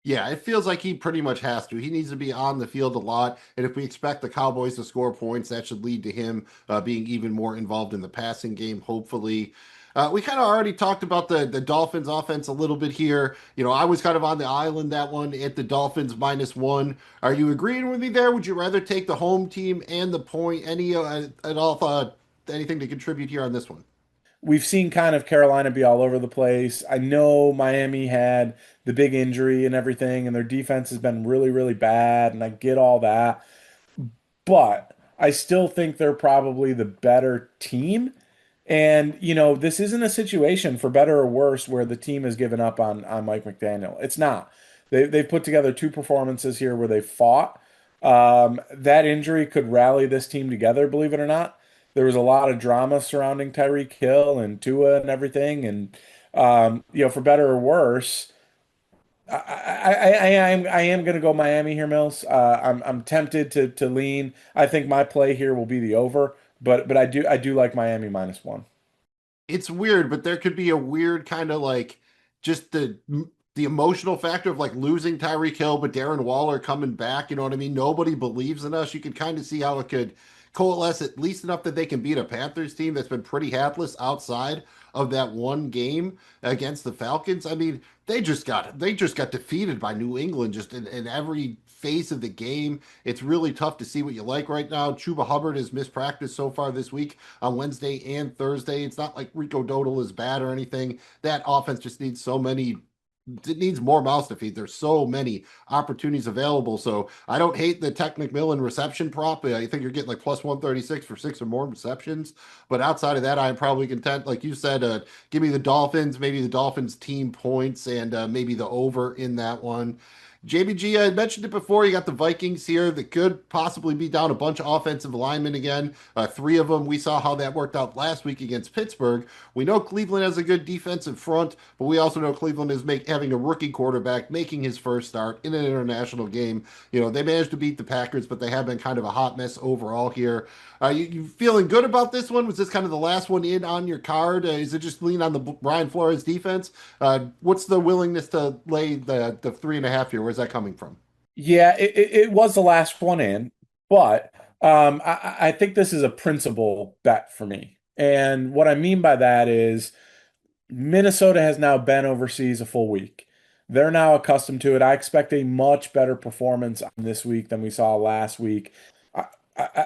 Yeah, it feels like he pretty much has to. He needs to be on the field a lot. And if we expect the Cowboys to score points, that should lead to him being even more involved in the passing game, hopefully. We kind of already talked about the Dolphins offense a little bit here. You know, I was kind of on the island that one at the Dolphins -1. Are you agreeing with me there? Would you rather take the home team and the point? Any at all anything to contribute here on this one? We've seen kind of Carolina be all over the place. I know Miami had the big injury and everything, and their defense has been really, really bad, and I get all that. But I still think they're probably the better team. And, this isn't a situation for better or worse where the team has given up on Mike McDaniel. It's not. They've put together two performances here where they fought. That injury could rally this team together, believe it or not. There was a lot of drama surrounding Tyreek Hill and Tua and everything. And, for better or worse, I am going to go Miami here, Mills. I'm tempted to lean. I think my play here will be the over, but I do like Miami -1. It's weird, but there could be a weird kind of like just the emotional factor of like losing Tyreek Hill, but Darren Waller coming back. You know what I mean? Nobody believes in us. You can kind of see how it could coalesce at least enough that they can beat a Panthers team that's been pretty hapless outside of that one game against the Falcons. I mean, they just got defeated by New England just in every phase of the game. It's really tough to see what you like right now. Chuba Hubbard has missed practice so far this week on Wednesday and Thursday. It's not like Rico Dodal is bad or anything. That offense just needs so many it needs more mouths to feed. There's so many opportunities available. So I don't hate the Tech McMillan reception prop. I think you're getting like plus 136 for six or more receptions. But outside of that, I'm probably content. Like you said, give me the Dolphins, maybe the Dolphins team points, and maybe the over in that one. JBG, I mentioned it before. You got the Vikings here that could possibly be down a bunch of offensive linemen again. Three of them. We saw how that worked out last week against Pittsburgh. We know Cleveland has a good defensive front, but we also know Cleveland is having a rookie quarterback making his first start in an international game. You know, they managed to beat the Packers, but they have been kind of a hot mess overall here. You feeling good about this one? Was this kind of the last one in on your card? Is it just lean on the Brian Flores defense? What's the willingness to lay the 3.5 here? Where's that coming from? Yeah, it was the last one in, but I think this is a principal bet for me. And what I mean by that is Minnesota has now been overseas a full week. They're now accustomed to it. I expect a much better performance this week than we saw last week. I,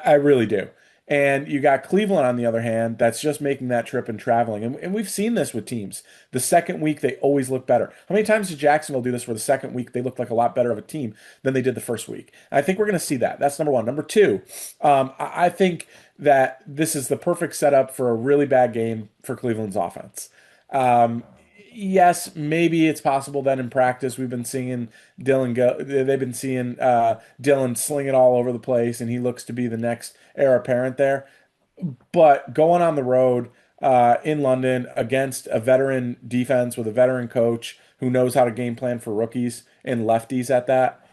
I really do. And you got Cleveland, on the other hand, that's just making that trip and traveling. And we've seen this with teams. The second week, they always look better. How many times did Jacksonville do this where the second week they look like a lot better of a team than they did the first week? And I think we're going to see that. That's number one. Number two, I think that this is the perfect setup for a really bad game for Cleveland's offense. Um, yes, maybe it's possible that in practice we've been seeing Dylan go. They've been seeing Dylan sling it all over the place, and he looks to be the next heir apparent there. But going on the road in London against a veteran defense with a veteran coach who knows how to game plan for rookies and lefties at that,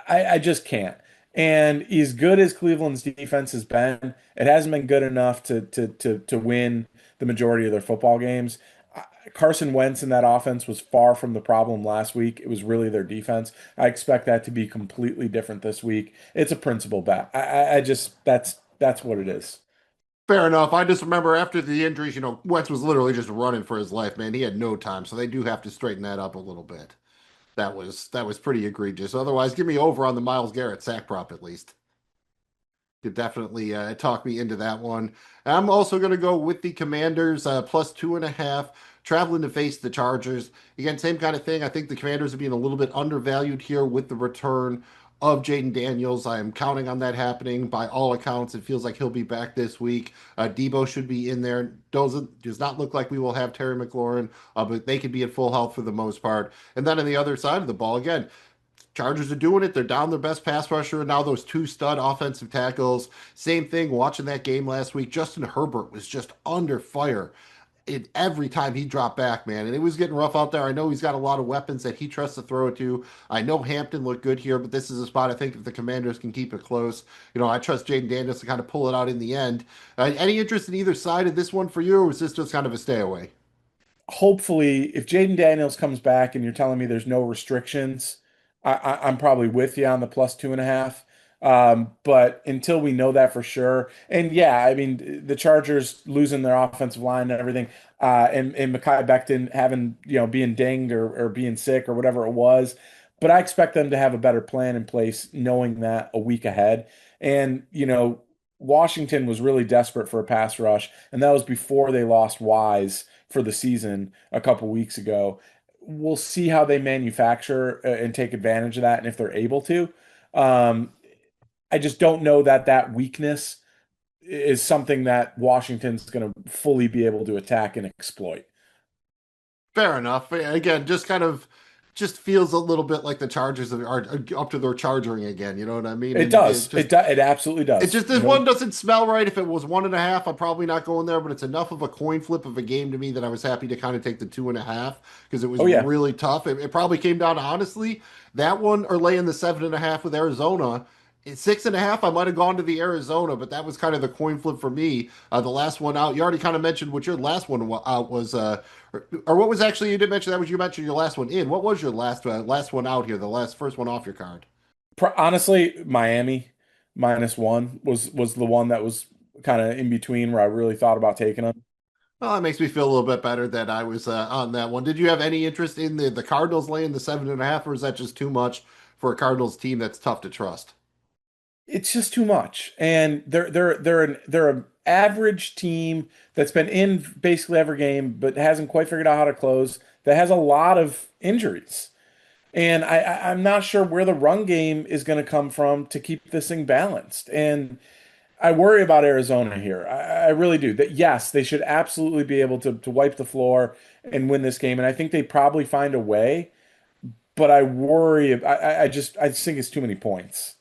I just can't. And as good as Cleveland's defense has been, it hasn't been good enough to win the majority of their football games. Carson Wentz in that offense was far from the problem last week. It was really their defense. I expect that to be completely different this week. It's a principal bet. I just that's what it is. Fair enough. I just remember after the injuries, Wentz was literally just running for his life, man. He had no time, so they do have to straighten that up a little bit. That was pretty egregious. Otherwise, give me over on the Myles Garrett sack prop at least. Could definitely talk me into that one. I'm also going to go with the Commanders plus 2.5, traveling to face the Chargers. Again, same kind of thing. I think the Commanders are being a little bit undervalued here with the return of Jaden Daniels. I am counting on that happening. By all accounts, it feels like he'll be back this week. Debo should be in there. Does not look like we will have Terry McLaurin, but they could be at full health for the most part. And then on the other side of the ball, again, Chargers are doing it. They're down their best pass rusher. Now those two stud offensive tackles. Same thing watching that game last week. Justin Herbert was just under fire every time he dropped back, man. And it was getting rough out there. I know he's got a lot of weapons that he trusts to throw it to. I know Hampton looked good here, but this is a spot I think if the Commanders can keep it close. I trust Jaden Daniels to kind of pull it out in the end. Any interest in either side of this one for you, or is this just kind of a stay away? Hopefully, if Jaden Daniels comes back and you're telling me there's no restrictions, I'm probably with you on the plus 2.5. But until we know that for sure, and yeah, I mean the Chargers losing their offensive line and everything, and Mekhi Becton having being dinged or being sick or whatever it was, but I expect them to have a better plan in place, knowing that a week ahead. And Washington was really desperate for a pass rush, and that was before they lost Wise for the season a couple weeks ago. We'll see how they manufacture and take advantage of that, and if they're able to. Um, I just don't know that that weakness is something that Washington's going to fully be able to attack and exploit. Fair enough. Again, just feels a little bit like the Chargers are up to their charging again. You know what I mean? It And it does. just It absolutely it does. just this one doesn't smell right. If it was 1.5, I'm probably not going there. But it's enough of a coin flip of a game to me that I was happy to kind of take the 2.5 because it was Oh yeah. really tough. It probably came down to honestly that one or laying the 7.5 with Arizona. At 6.5, I might have gone to the Arizona, but that was kind of the coin flip for me. The last one out, you already kind of mentioned what your last one out was, or what was actually you did mention that was you mentioned your last one in. What was your last one out here? The last first one off your card. Honestly, Miami -1 was the one that was kind of in between where I really thought about taking them. Well, that makes me feel a little bit better that I was on that one. Did you have any interest in the Cardinals laying the 7.5, or is that just too much for a Cardinals team that's tough to trust? It's just too much. And they're an average team that's been in basically every game, but hasn't quite figured out how to close. That has a lot of injuries. And I'm not sure where the run game is going to come from to keep this thing balanced. And I worry about Arizona here. I really do. That yes, they should absolutely be able to wipe the floor and win this game. And I think they probably find a way. But I worry. I just think it's too many points.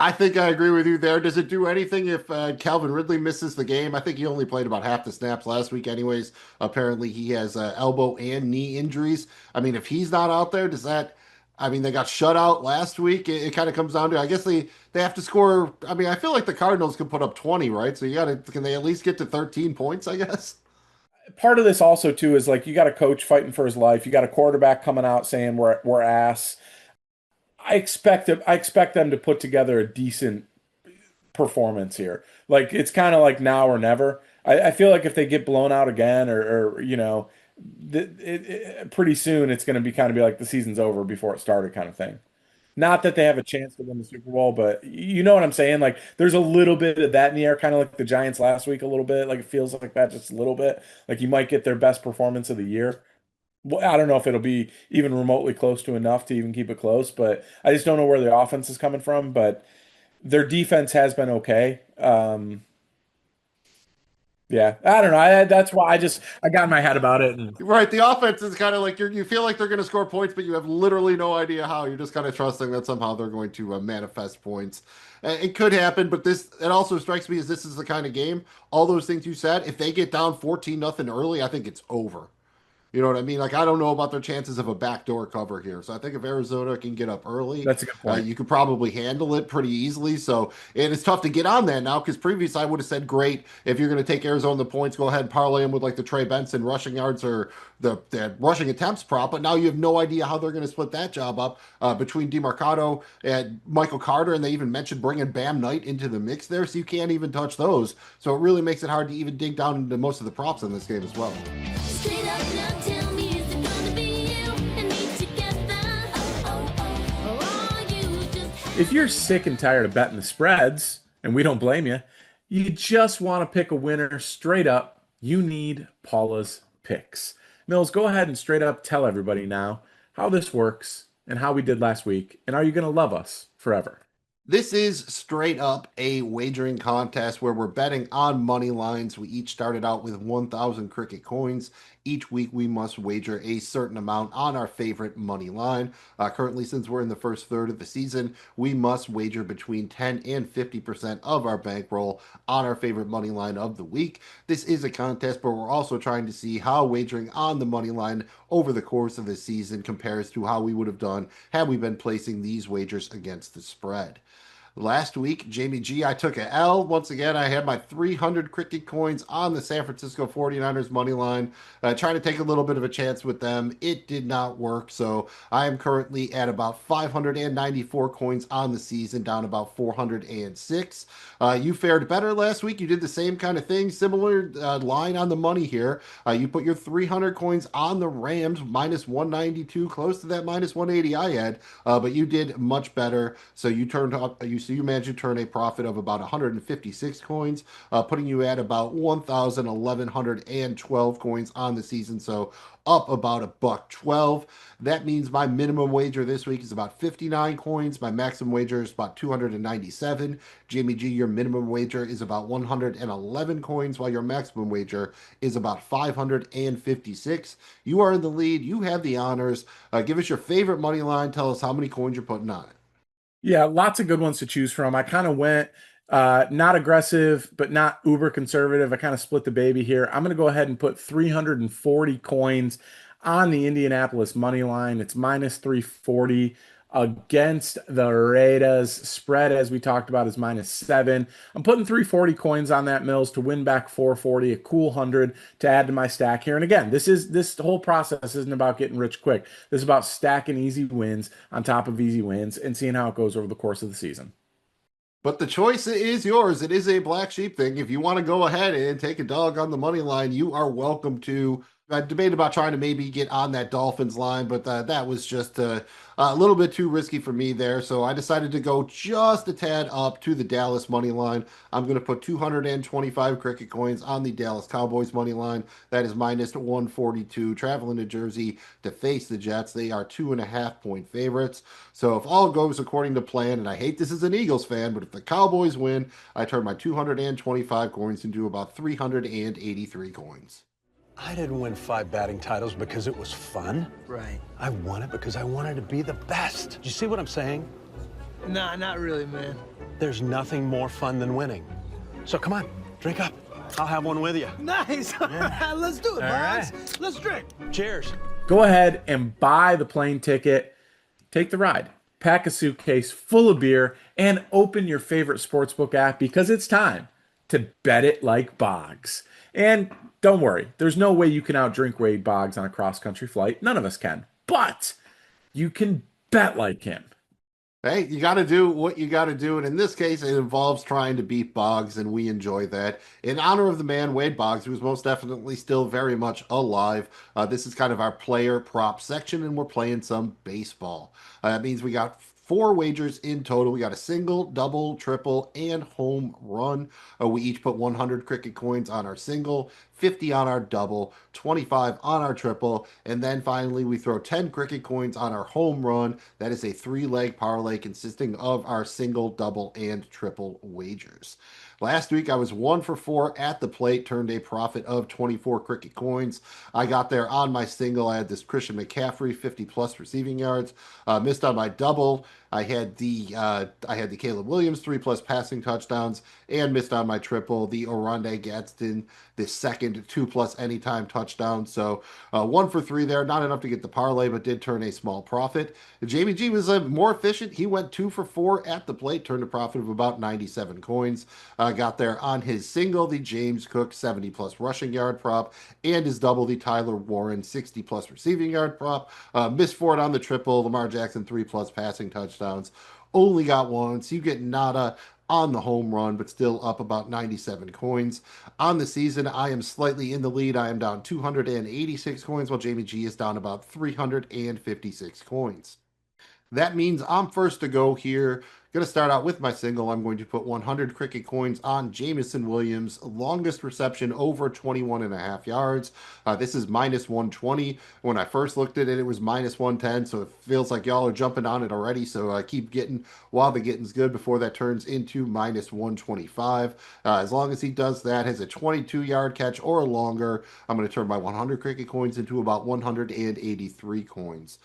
I think I agree with you there. Does it do anything if Calvin Ridley misses the game? I think he only played about half the snaps last week, anyways. Apparently, he has elbow and knee injuries. I mean, if he's not out there, does that? I mean, they got shut out last week. It kind of comes down to, I guess they have to score. I mean, I feel like the Cardinals can put up 20, right? So you got to, can they at least get to 13 points? I guess. part of this also too is like you got a coach fighting for his life. You got a quarterback coming out saying we're ass. I expect them to put together a decent performance here. Like it's kind of like now or never. I feel like if they get blown out again, or pretty soon it's going to be kind of be like the season's over before it started, kind of thing. Not that they have a chance to win the Super Bowl, but you know what I'm saying? Like there's a little bit of that in the air, kind of like the Giants last week, a little bit. Like it feels like that just a little bit. Like you might get their best performance of the year. Well, I don't know if it'll be even remotely close to enough to even keep it close, but I just don't know where the offense is coming from. But their defense has been okay. Yeah, I don't know. That's why I got in my head about it, and Right, the offense is kind of like you feel like they're going to score points, but you have literally no idea how. You're just kind of trusting that somehow they're going to manifest points. It could happen, but this it also strikes me as this is the kind of game. All those things you said, if they get down 14-0 early, I think it's over. You know what I mean? Like, I don't know about their chances of a backdoor cover here. So I think if Arizona can get up early, that's a good point. you could probably handle it pretty easily. So, and it's tough to get on that now because previous I would have said, great, if you're going to take Arizona the points, go ahead and parlay them with like the Trey Benson rushing yards or the rushing attempts prop. But now you have no idea how they're going to split that job up between DeMarcado and Michael Carter. And they even mentioned bringing Bam Knight into the mix there. So you can't even touch those. So it really makes it hard to even dig down into most of the props in this game as well. Straight up now, tell me, is it gonna be you and me together? Or are you just If you're sick and tired of betting the spreads, and we don't blame you, you just want to pick a winner straight up, you need Paula's picks. Mills, go ahead and straight up tell everybody now how this works and how we did last week, and are you going to love us forever? This is straight up a wagering contest where we're betting on money lines. We each started out with 1,000 cricket coins. Each week we must wager a certain amount on our favorite money line. Currently, since we're in the first third of the season, we must wager between 10 and 50% of our bankroll on our favorite money line of the week. This is a contest, but we're also trying to see how wagering on the money line over the course of the season compares to how we would have done had we been placing these wagers against the spread. Last week, Jamie G, I took a L. Once again, I had my 300 cricket coins on the San Francisco 49ers money line, trying to take a little bit of a chance with them. It did not work, so I am currently at about 594 coins on the season, down about 406. You fared better last week. You did the same kind of thing, similar line on the money here. You put your 300 coins on the Rams, minus 192, close to that minus 180 I had, but you did much better. So you turned up, you managed to turn a profit of about 156 coins, putting you at about 1,112 coins on the season. So up about a buck 12. That means my minimum wager this week is about 59 coins. My maximum wager is about 297. Jamie G, your minimum wager is about 111 coins, while your maximum wager is about 556. You are in the lead. You have the honors. Give us your favorite money line. Tell us how many coins you're putting on it. Yeah, lots of good ones to choose from. I kind of went not aggressive, but not uber conservative. I kind of split the baby here. I'm going to go ahead and put 340 coins on the Indianapolis money line. It's minus 340 against the Raiders. Spread, as we talked about, is -7. I'm putting 340 coins on that, Mills, to win back 440, a cool 100 to add to my stack here. And again, this whole process isn't about getting rich quick. This is about stacking easy wins on top of easy wins and seeing how it goes over the course of the season. But the choice is yours. It is a black sheep thing. If you want to go ahead and take a dog on the money line, you are welcome to. I debated about trying to maybe get on that Dolphins line, but that was just a little bit too risky for me there. So I decided to go just a tad up to the Dallas money line. I'm going to put 225 cricket coins on the Dallas Cowboys money line. That is minus 142. Traveling to Jersey to face the Jets. They are 2.5 point favorites. So if all goes according to plan, and I hate this as an Eagles fan, but if the Cowboys win, I turn my 225 coins into about 383 coins. I didn't win 5 batting titles because it was fun. Right. I won it because I wanted to be the best. Do you see what I'm saying? Nah, not really, man. There's nothing more fun than winning. So come on, drink up. I'll have one with you. Nice. Let's do it, Boggs. Let's drink. Cheers. Go ahead and buy the plane ticket, take the ride, pack a suitcase full of beer, and open your favorite sportsbook app because it's time to Bet It Like Boggs. And don't worry, there's no way you can outdrink Wade Boggs on a cross country flight. None of us can. But you can bet like him. Hey, you got to do what you got to do. And in this case, it involves trying to beat Boggs, and we enjoy that. In honor of the man, Wade Boggs, who's most definitely still very much alive, this is kind of our player prop section, and we're playing some baseball. That means we got four wagers in total. We got a single, double, triple, and home run. We each put 100 cricket coins on our single, 50 on our double, 25 on our triple, and then finally we throw 10 cricket coins on our home run. That is a three-leg parlay consisting of our single, double, and triple wagers. Last week I was 1 for 4 at the plate, turned a profit of 24 cricket coins. I got there on my single. I had this Christian McCaffrey 50 plus receiving yards. Missed on my double. I had the Caleb Williams 3+ passing touchdowns, and missed on my triple the Oronde Gadsden the second 2+ anytime touchdown. So 1 for 3 there, not enough to get the parlay, but did turn a small profit. Jamie G was more efficient. He went 2 for 4 at the plate, turned a profit of about 97 coins. Got there on his single, the James Cook 70+ rushing yard prop, and his double, the Tyler Warren 60+ receiving yard prop. Missed for it on the triple, Lamar Jackson 3+ passing touchdowns. Only got one, so you get nada on the home run, but still up about 97 coins. On the season, I am slightly in the lead. I am down 286 coins, while Jamie G is down about 356 coins. That means I'm first to go here. Going to start out with my single. I'm going to put 100 cricket coins on Jamison Williams, longest reception over 21.5 yards. This is -120. When I first looked at it, it was -110, so it feels like y'all are jumping on it already. So I keep getting while the getting's good before that turns into -125. As long as he does that, has a 22-yard catch or longer, I'm going to turn my 100 cricket coins into about 183 coins.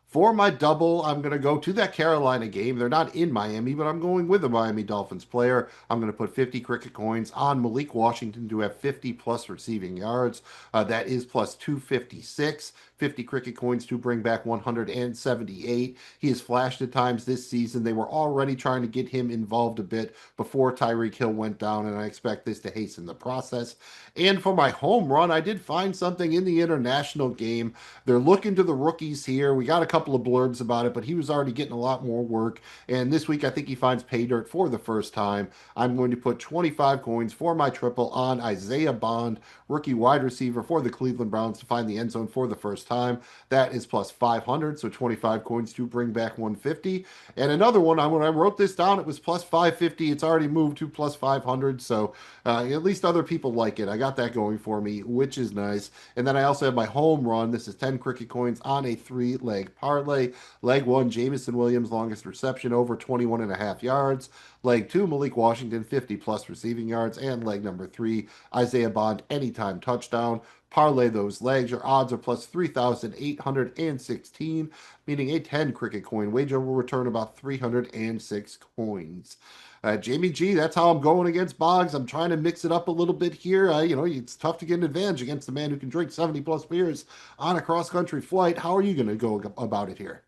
For my double, I'm going to go to that Carolina game. They're not in Miami, but I'm going with a Miami Dolphins player. I'm going to put 50 cricket coins on Malik Washington to have 50+ receiving yards. That is plus 256. 50 cricket coins to bring back 178. He has flashed at times this season. They were already trying to get him involved a bit before Tyreek Hill went down, and I expect this to hasten the process. And for my home run, I did find something in the international game. They're looking to the rookies here. We got a couple of blurbs about it, but he was already getting a lot more work. And this week, I think he finds pay dirt for the first time. I'm going to put 25 coins for my triple on Isaiah Bond, rookie wide receiver for the Cleveland Browns, to find the end zone for the first time. That is plus 500, so 25 coins to bring back 150. And another one, when I wrote this down, it was plus 550. It's already moved to plus 500, so at least other people like it. I got that going for me, which is nice. And then I also have my home run. This is 10 cricket coins on a three-leg parlay. Leg one, Jamison Williams, longest reception over 21.5 yards. Leg two, Malik Washington, 50+ receiving yards. And leg number three, Isaiah Bond, anytime touchdown. Parlay those legs. Your odds are plus 3,816, meaning a 10 cricket coin wager will return about 306 coins. Jamie G, that's how I'm going against Boggs. I'm trying to mix it up a little bit here. It's tough to get an advantage against a man who can drink 70+ beers on a cross-country flight. How are you going to go about it here?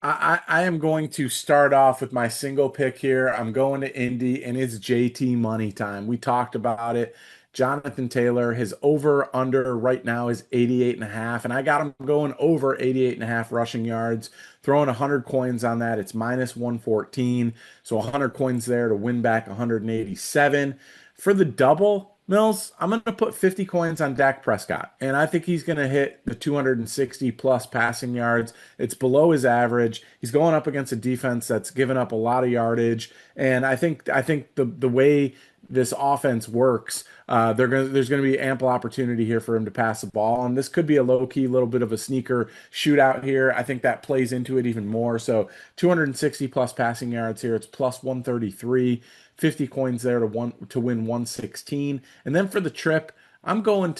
I am going to start off with my single pick here. I'm going to Indy, and it's JT money time. We talked about it. Jonathan Taylor, his over/under right now is 88.5, and I got him going over 88.5 rushing yards. Throwing 100 coins on that, it's -114. So 100 coins there to win back 187. For the double, Mills, I'm going to put 50 coins on Dak Prescott, and I think he's going to hit the 260+ passing yards. It's below his average. He's going up against a defense that's given up a lot of yardage, and I think the way this offense works, there's going to be ample opportunity here for him to pass the ball, and this could be a low-key little bit of a sneaker shootout here. I think that plays into it even more. So 260+ passing yards here. It's plus 133. 50 coins there to win 116. And then for the trip, I'm going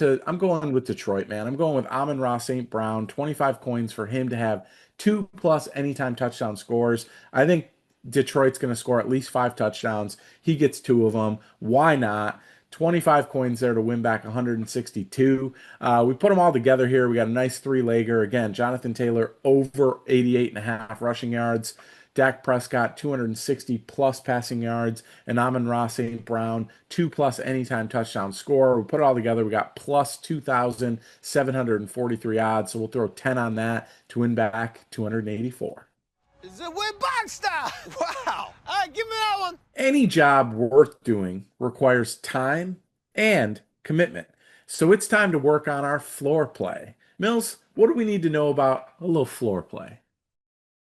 with Detroit, man. I'm going with Amon-Ra St. Brown, 25 coins for him to have 2+ anytime touchdown scores. I think Detroit's going to score at least 5 touchdowns. He gets 2 of them. Why not? 25 coins there to win back 162. We put them all together here. We got a nice three-legger. Again, Jonathan Taylor over 88.5 rushing yards. Dak Prescott, 260 plus passing yards, and Amon-Ra St. Brown, 2+ anytime touchdown score. We put it all together, we got plus 2,743 odds. So we'll throw 10 on that to win back 284. Is it with Boggs style? Wow. All right, give me that one. Any job worth doing requires time and commitment. So it's time to work on our floor play. Mills, what do we need to know about a little floor play?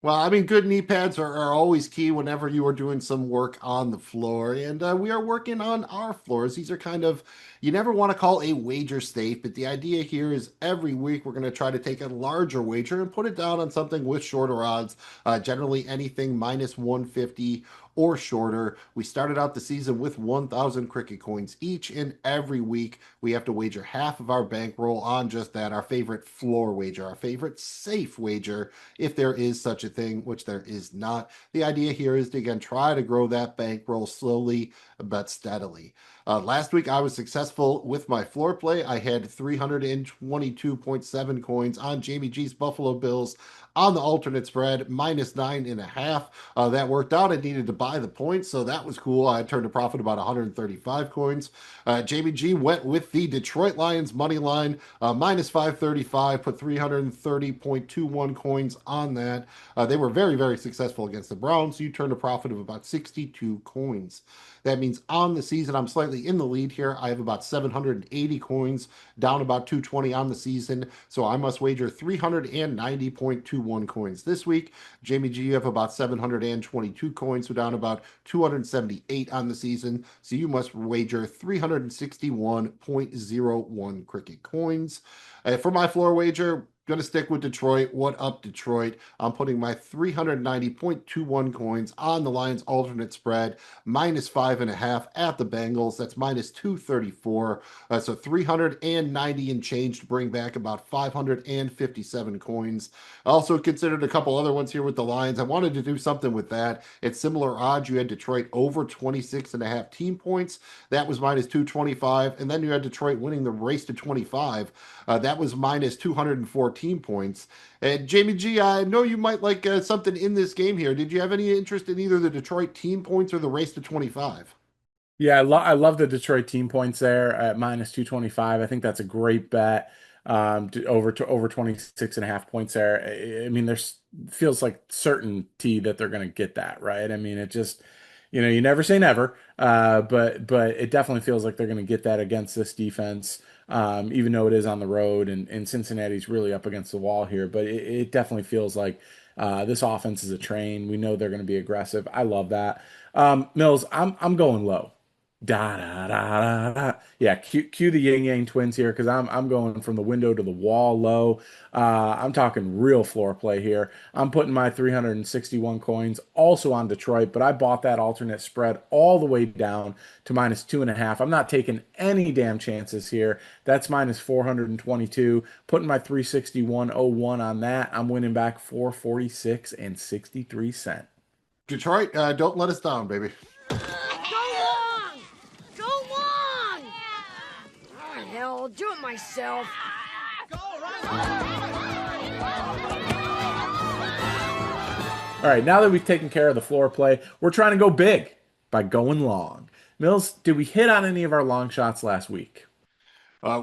Well, I mean, good knee pads are always key whenever you are doing some work on the floor. And we are working on our floors. These are kind of, you never want to call a wager safe, but the idea here is every week we're going to try to take a larger wager and put it down on something with shorter odds, generally anything minus 150 or shorter. We started out the season with 1,000 cricket coins each, and every week we have to wager half of our bankroll on just that, our favorite floor wager, our favorite safe wager, if there is such a thing, which there is not. The idea here is to, again, try to grow that bankroll slowly but steadily. Last week I was successful with my floor play. I had 322.7 coins on Jamie G's Buffalo Bills on the alternate spread, minus 9.5. That worked out. I needed to buy the points, so that was cool. I turned a profit about 135 coins. Jamie G went with the Detroit Lions money line, minus 535, put 330.21 coins on that. They were very, very successful against the Browns, so you turned a profit of about 62 coins. That means on the season, I'm slightly in the lead here. I have about 780 coins, down about 220 on the season. So I must wager 390.21 coins this week. Jamie G, you have about 722 coins, so down about 278 on the season. So you must wager 361.01 cricket coins. For my floor wager, going to stick with Detroit. What up, Detroit? I'm putting my 390.21 coins on the Lions alternate spread, minus 5.5 at the Bengals. That's minus 234. So 390 and change to bring back about 557 coins. I also considered a couple other ones here with the Lions. I wanted to do something with that. At similar odds, you had Detroit over 26.5 team points. That was minus 225. And then you had Detroit winning the race to 25. That was minus 214 points. And Jamie G, I know you might like something in this game here. Did you have any interest in either the Detroit team points or the race to 25? Yeah, I love the Detroit team points there at minus 225. I think that's a great bet. To over 26.5 points there. I mean, there's feels like certainty that they're going to get that, right? I mean, it just, you never say never, but it definitely feels like they're going to get that against this defense, even though it is on the road and Cincinnati's really up against the wall here. But it definitely feels like this offense is a train. We know they're going to be aggressive. I love that. Mills, I'm going low. Da da da da da. Yeah, cue the Yin Yang Twins here because I'm going from the window to the wall low. I'm talking real floor play here. I'm putting my 361 coins also on Detroit, but I bought that alternate spread all the way down to minus 2.5. I'm not taking any damn chances here. That's minus 422. Putting my 361.01 on that. I'm winning back 446 and 63 cents. Detroit, don't let us down, baby. Go long! Go long! Oh, hell, I'll do it myself. All right, now that we've taken care of the floor play, we're trying to go big by going long. Mills, did we hit on any of our long shots last week?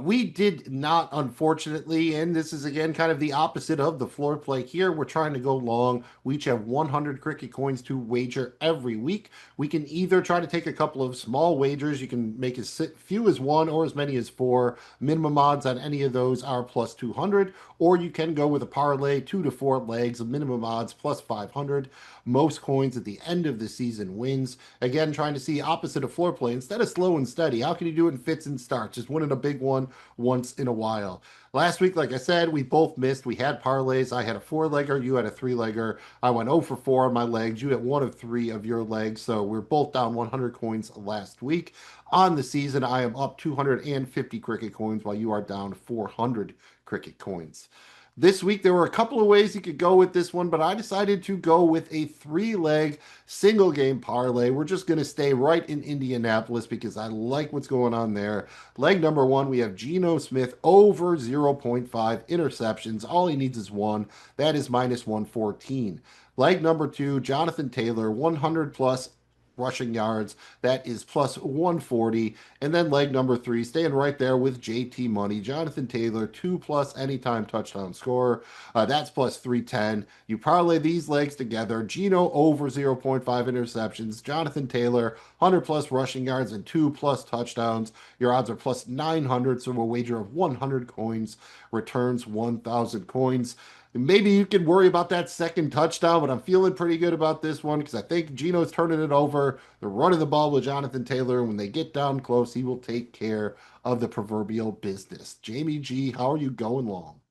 We did not, unfortunately, and this is again kind of the opposite of the floor play here. We're trying to go long. We each have 100 cricket coins to wager every week. We can either try to take a couple of small wagers. You can make as few as one or as many as four. Minimum odds on any of those are plus 200, or you can go with a parlay, 2 to 4 legs, minimum odds plus 500. Most coins at the end of the season wins. Again, trying to see opposite of floor play. Instead of slow and steady, how can you do it in fits and starts? Just winning a big one once in a while. Last week, like I said, we both missed. We had parlays. I had a 4-legger. You had a 3-legger. I went 0 for 4 on my legs. You had 1 of 3 of your legs. So we're both down 100 coins last week. On the season, I am up 250 cricket coins while you are down 400 cricket coins. This week, there were a couple of ways you could go with this one, but I decided to go with a 3-leg single game parlay. We're just going to stay right in Indianapolis because I like what's going on there. Leg number 1, we have Geno Smith over 0.5 interceptions. All he needs is 1. That is minus 114. Leg number two, Jonathan Taylor, 100 plus rushing yards. That is plus 140. And then leg number three, staying right there with JT Money, Jonathan Taylor, 2+ anytime touchdown scorer. That's plus 310. You parlay these legs together. Gino over 0.5 interceptions. Jonathan Taylor, 100 plus rushing yards and 2+ touchdowns. Your odds are plus 900. So a wager of 100 coins returns 1,000 coins. Maybe you can worry about that second touchdown, but I'm feeling pretty good about this one because I think Gino's turning it over. They're running the ball with Jonathan Taylor. And when they get down close, he will take care of the proverbial business. Jamie G, how are you going long?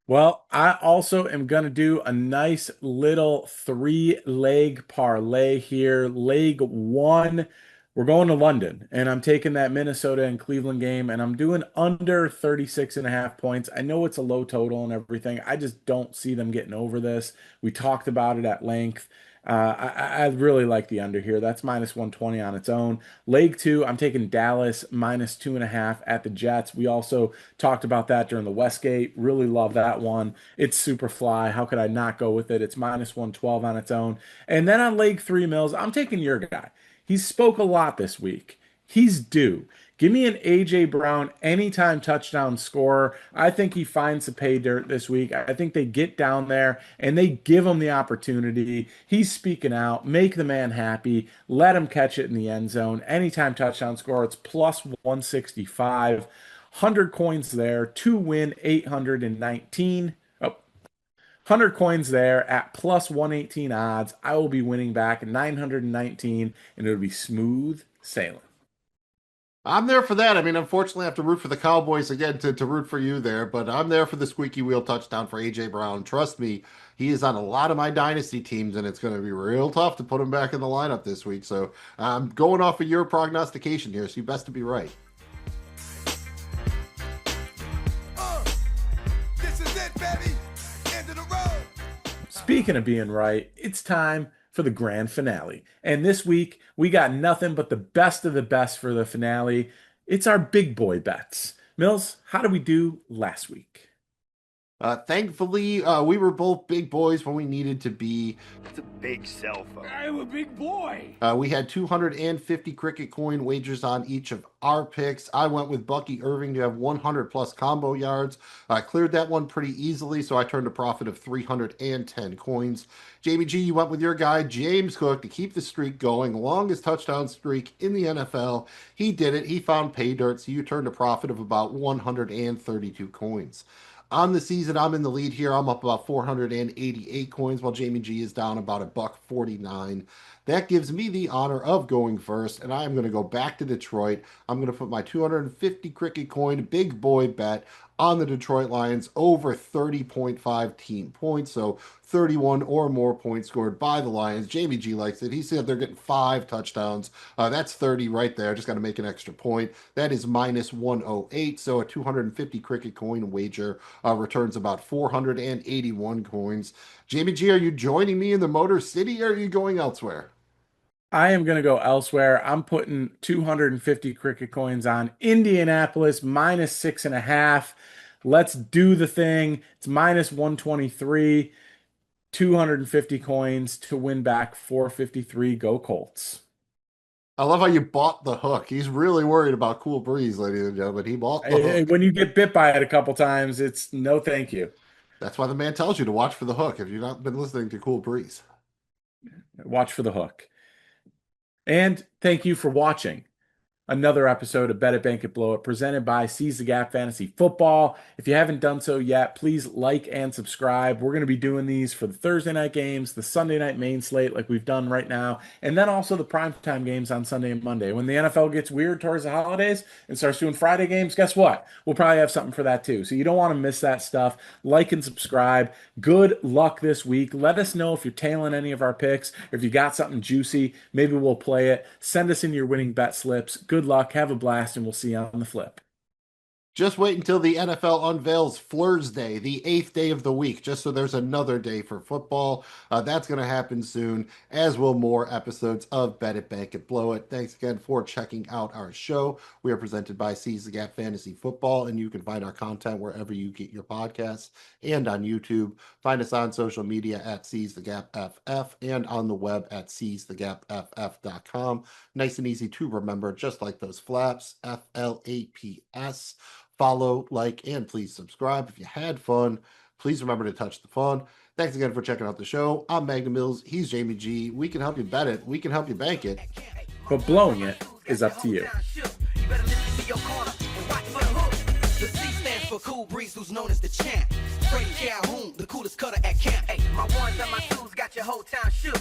Well, I also am going to do a nice little three-leg parlay here. Leg one, we're going to London, and I'm taking that Minnesota and Cleveland game, and I'm doing under 36.5 points. I know it's a low total and everything. I just don't see them getting over this. We talked about it at length. I really like the under here. That's minus 120 on its own. Leg two, I'm taking Dallas minus 2.5 at the Jets. We also talked about that during the Westgate. Really love that one. It's SupaFly. How could I not go with it? It's minus 112 on its own. And then on leg three, Mills, I'm taking your guy. He spoke a lot this week. He's due. Give me an AJ Brown anytime touchdown scorer. I think he finds the pay dirt this week. I think they get down there and they give him the opportunity. He's speaking out. Make the man happy. Let him catch it in the end zone. Anytime touchdown scorer, it's plus 165. 100 coins there. To win 819. Oh, 100 coins there at plus 118 odds. I will be winning back 919 and it'll be smooth sailing. I'm there for that. I mean, unfortunately, I have to root for the Cowboys again to root for you there, but I'm there for the squeaky wheel touchdown for AJ Brown. Trust me, he is on a lot of my dynasty teams, and it's going to be real tough to put him back in the lineup this week. So I'm going off of your prognostication here, so you best to be right. This is it, baby. End of the road. Speaking of being right, it's time for the grand finale. And this week, we got nothing but the best of the best for the finale. It's our big boy bets. Mills, how did we do last week? Thankfully, we were both big boys when we needed to be. It's a big cell phone. I'm a big boy. We had 250 cricket coin wagers on each of our picks. I went with Bucky Irving to have 100 plus combo yards. I cleared that one pretty easily, so I turned a profit of 310 coins. Jamie G, you went with your guy, James Cook, to keep the streak going. Longest touchdown streak in the NFL. He did it. He found pay dirt, so you turned a profit of about 132 coins. On the season, I'm in the lead here. I'm up about 488 coins, while Jamie G is down about a buck 49. That gives me the honor of going first, and I am going to go back to Detroit. I'm going to put my 250 cricket coin big boy bet on the Detroit Lions over 30.5 team points. So 31 or more points scored by the Lions. Jamie G likes it. He said they're getting 5 touchdowns. That's 30 right there. Just got to make an extra point. That is minus 108. So a 250 cricket coin wager returns about 481 coins. Jamie G, are you joining me in the Motor City or are you going elsewhere? I am going to go elsewhere. I'm putting 250 cricket coins on Indianapolis minus 6.5. Let's do the thing. It's minus 123. 250 coins to win back 453. Go Colts. I love how you bought the hook. He's really worried about Cool Breeze, ladies and gentlemen. He bought the hook. When you get bit by it a couple times, it's no thank you. That's why the man tells you to watch for the hook if you've not been listening to Cool Breeze. Watch for the hook. And thank you for watching another episode of Bet It Bank It Blow It presented by Seize the Gap Fantasy Football. If you haven't done so yet, please like and subscribe. We're going to be doing these for the Thursday night games, the Sunday night main slate like we've done right now, and then also the primetime games on Sunday and Monday. When the NFL gets weird towards the holidays and starts doing Friday games, guess what? We'll probably have something for that too. So you don't want to miss that stuff. Like and subscribe. Good luck this week. Let us know if you're tailing any of our picks, or if you got something juicy. Maybe we'll play it. Send us in your winning bet slips. Good luck. Have a blast, and we'll see you on the flip. Just wait until the NFL unveils Fleurs Day, the 8th day of the week, just so there's another day for football. That's going to happen soon, as will more episodes of Bet It, Bank It, Blow It. Thanks again for checking out our show. We are presented by Seize the Gap Fantasy Football, and you can find our content wherever you get your podcasts and on YouTube. Find us on social media at Seize the Gap FF and on the web at seizethegapff.com. Nice and easy to remember, just like those flaps, FLAPS. Follow, like, and please subscribe. If you had fun, please remember to touch the fun. Thanks again for checking out the show. I'm Magnum Mills. He's Jamie G. We can help you bet it. We can help you bank it. But blowing it is up to you. You better listen to your corner and watch for the hook. The C stands for Cool Breeze, who's known as the champ. Freddie Calhoun, the coolest cutter at camp. Hey, my ones and my twos got your whole town shook.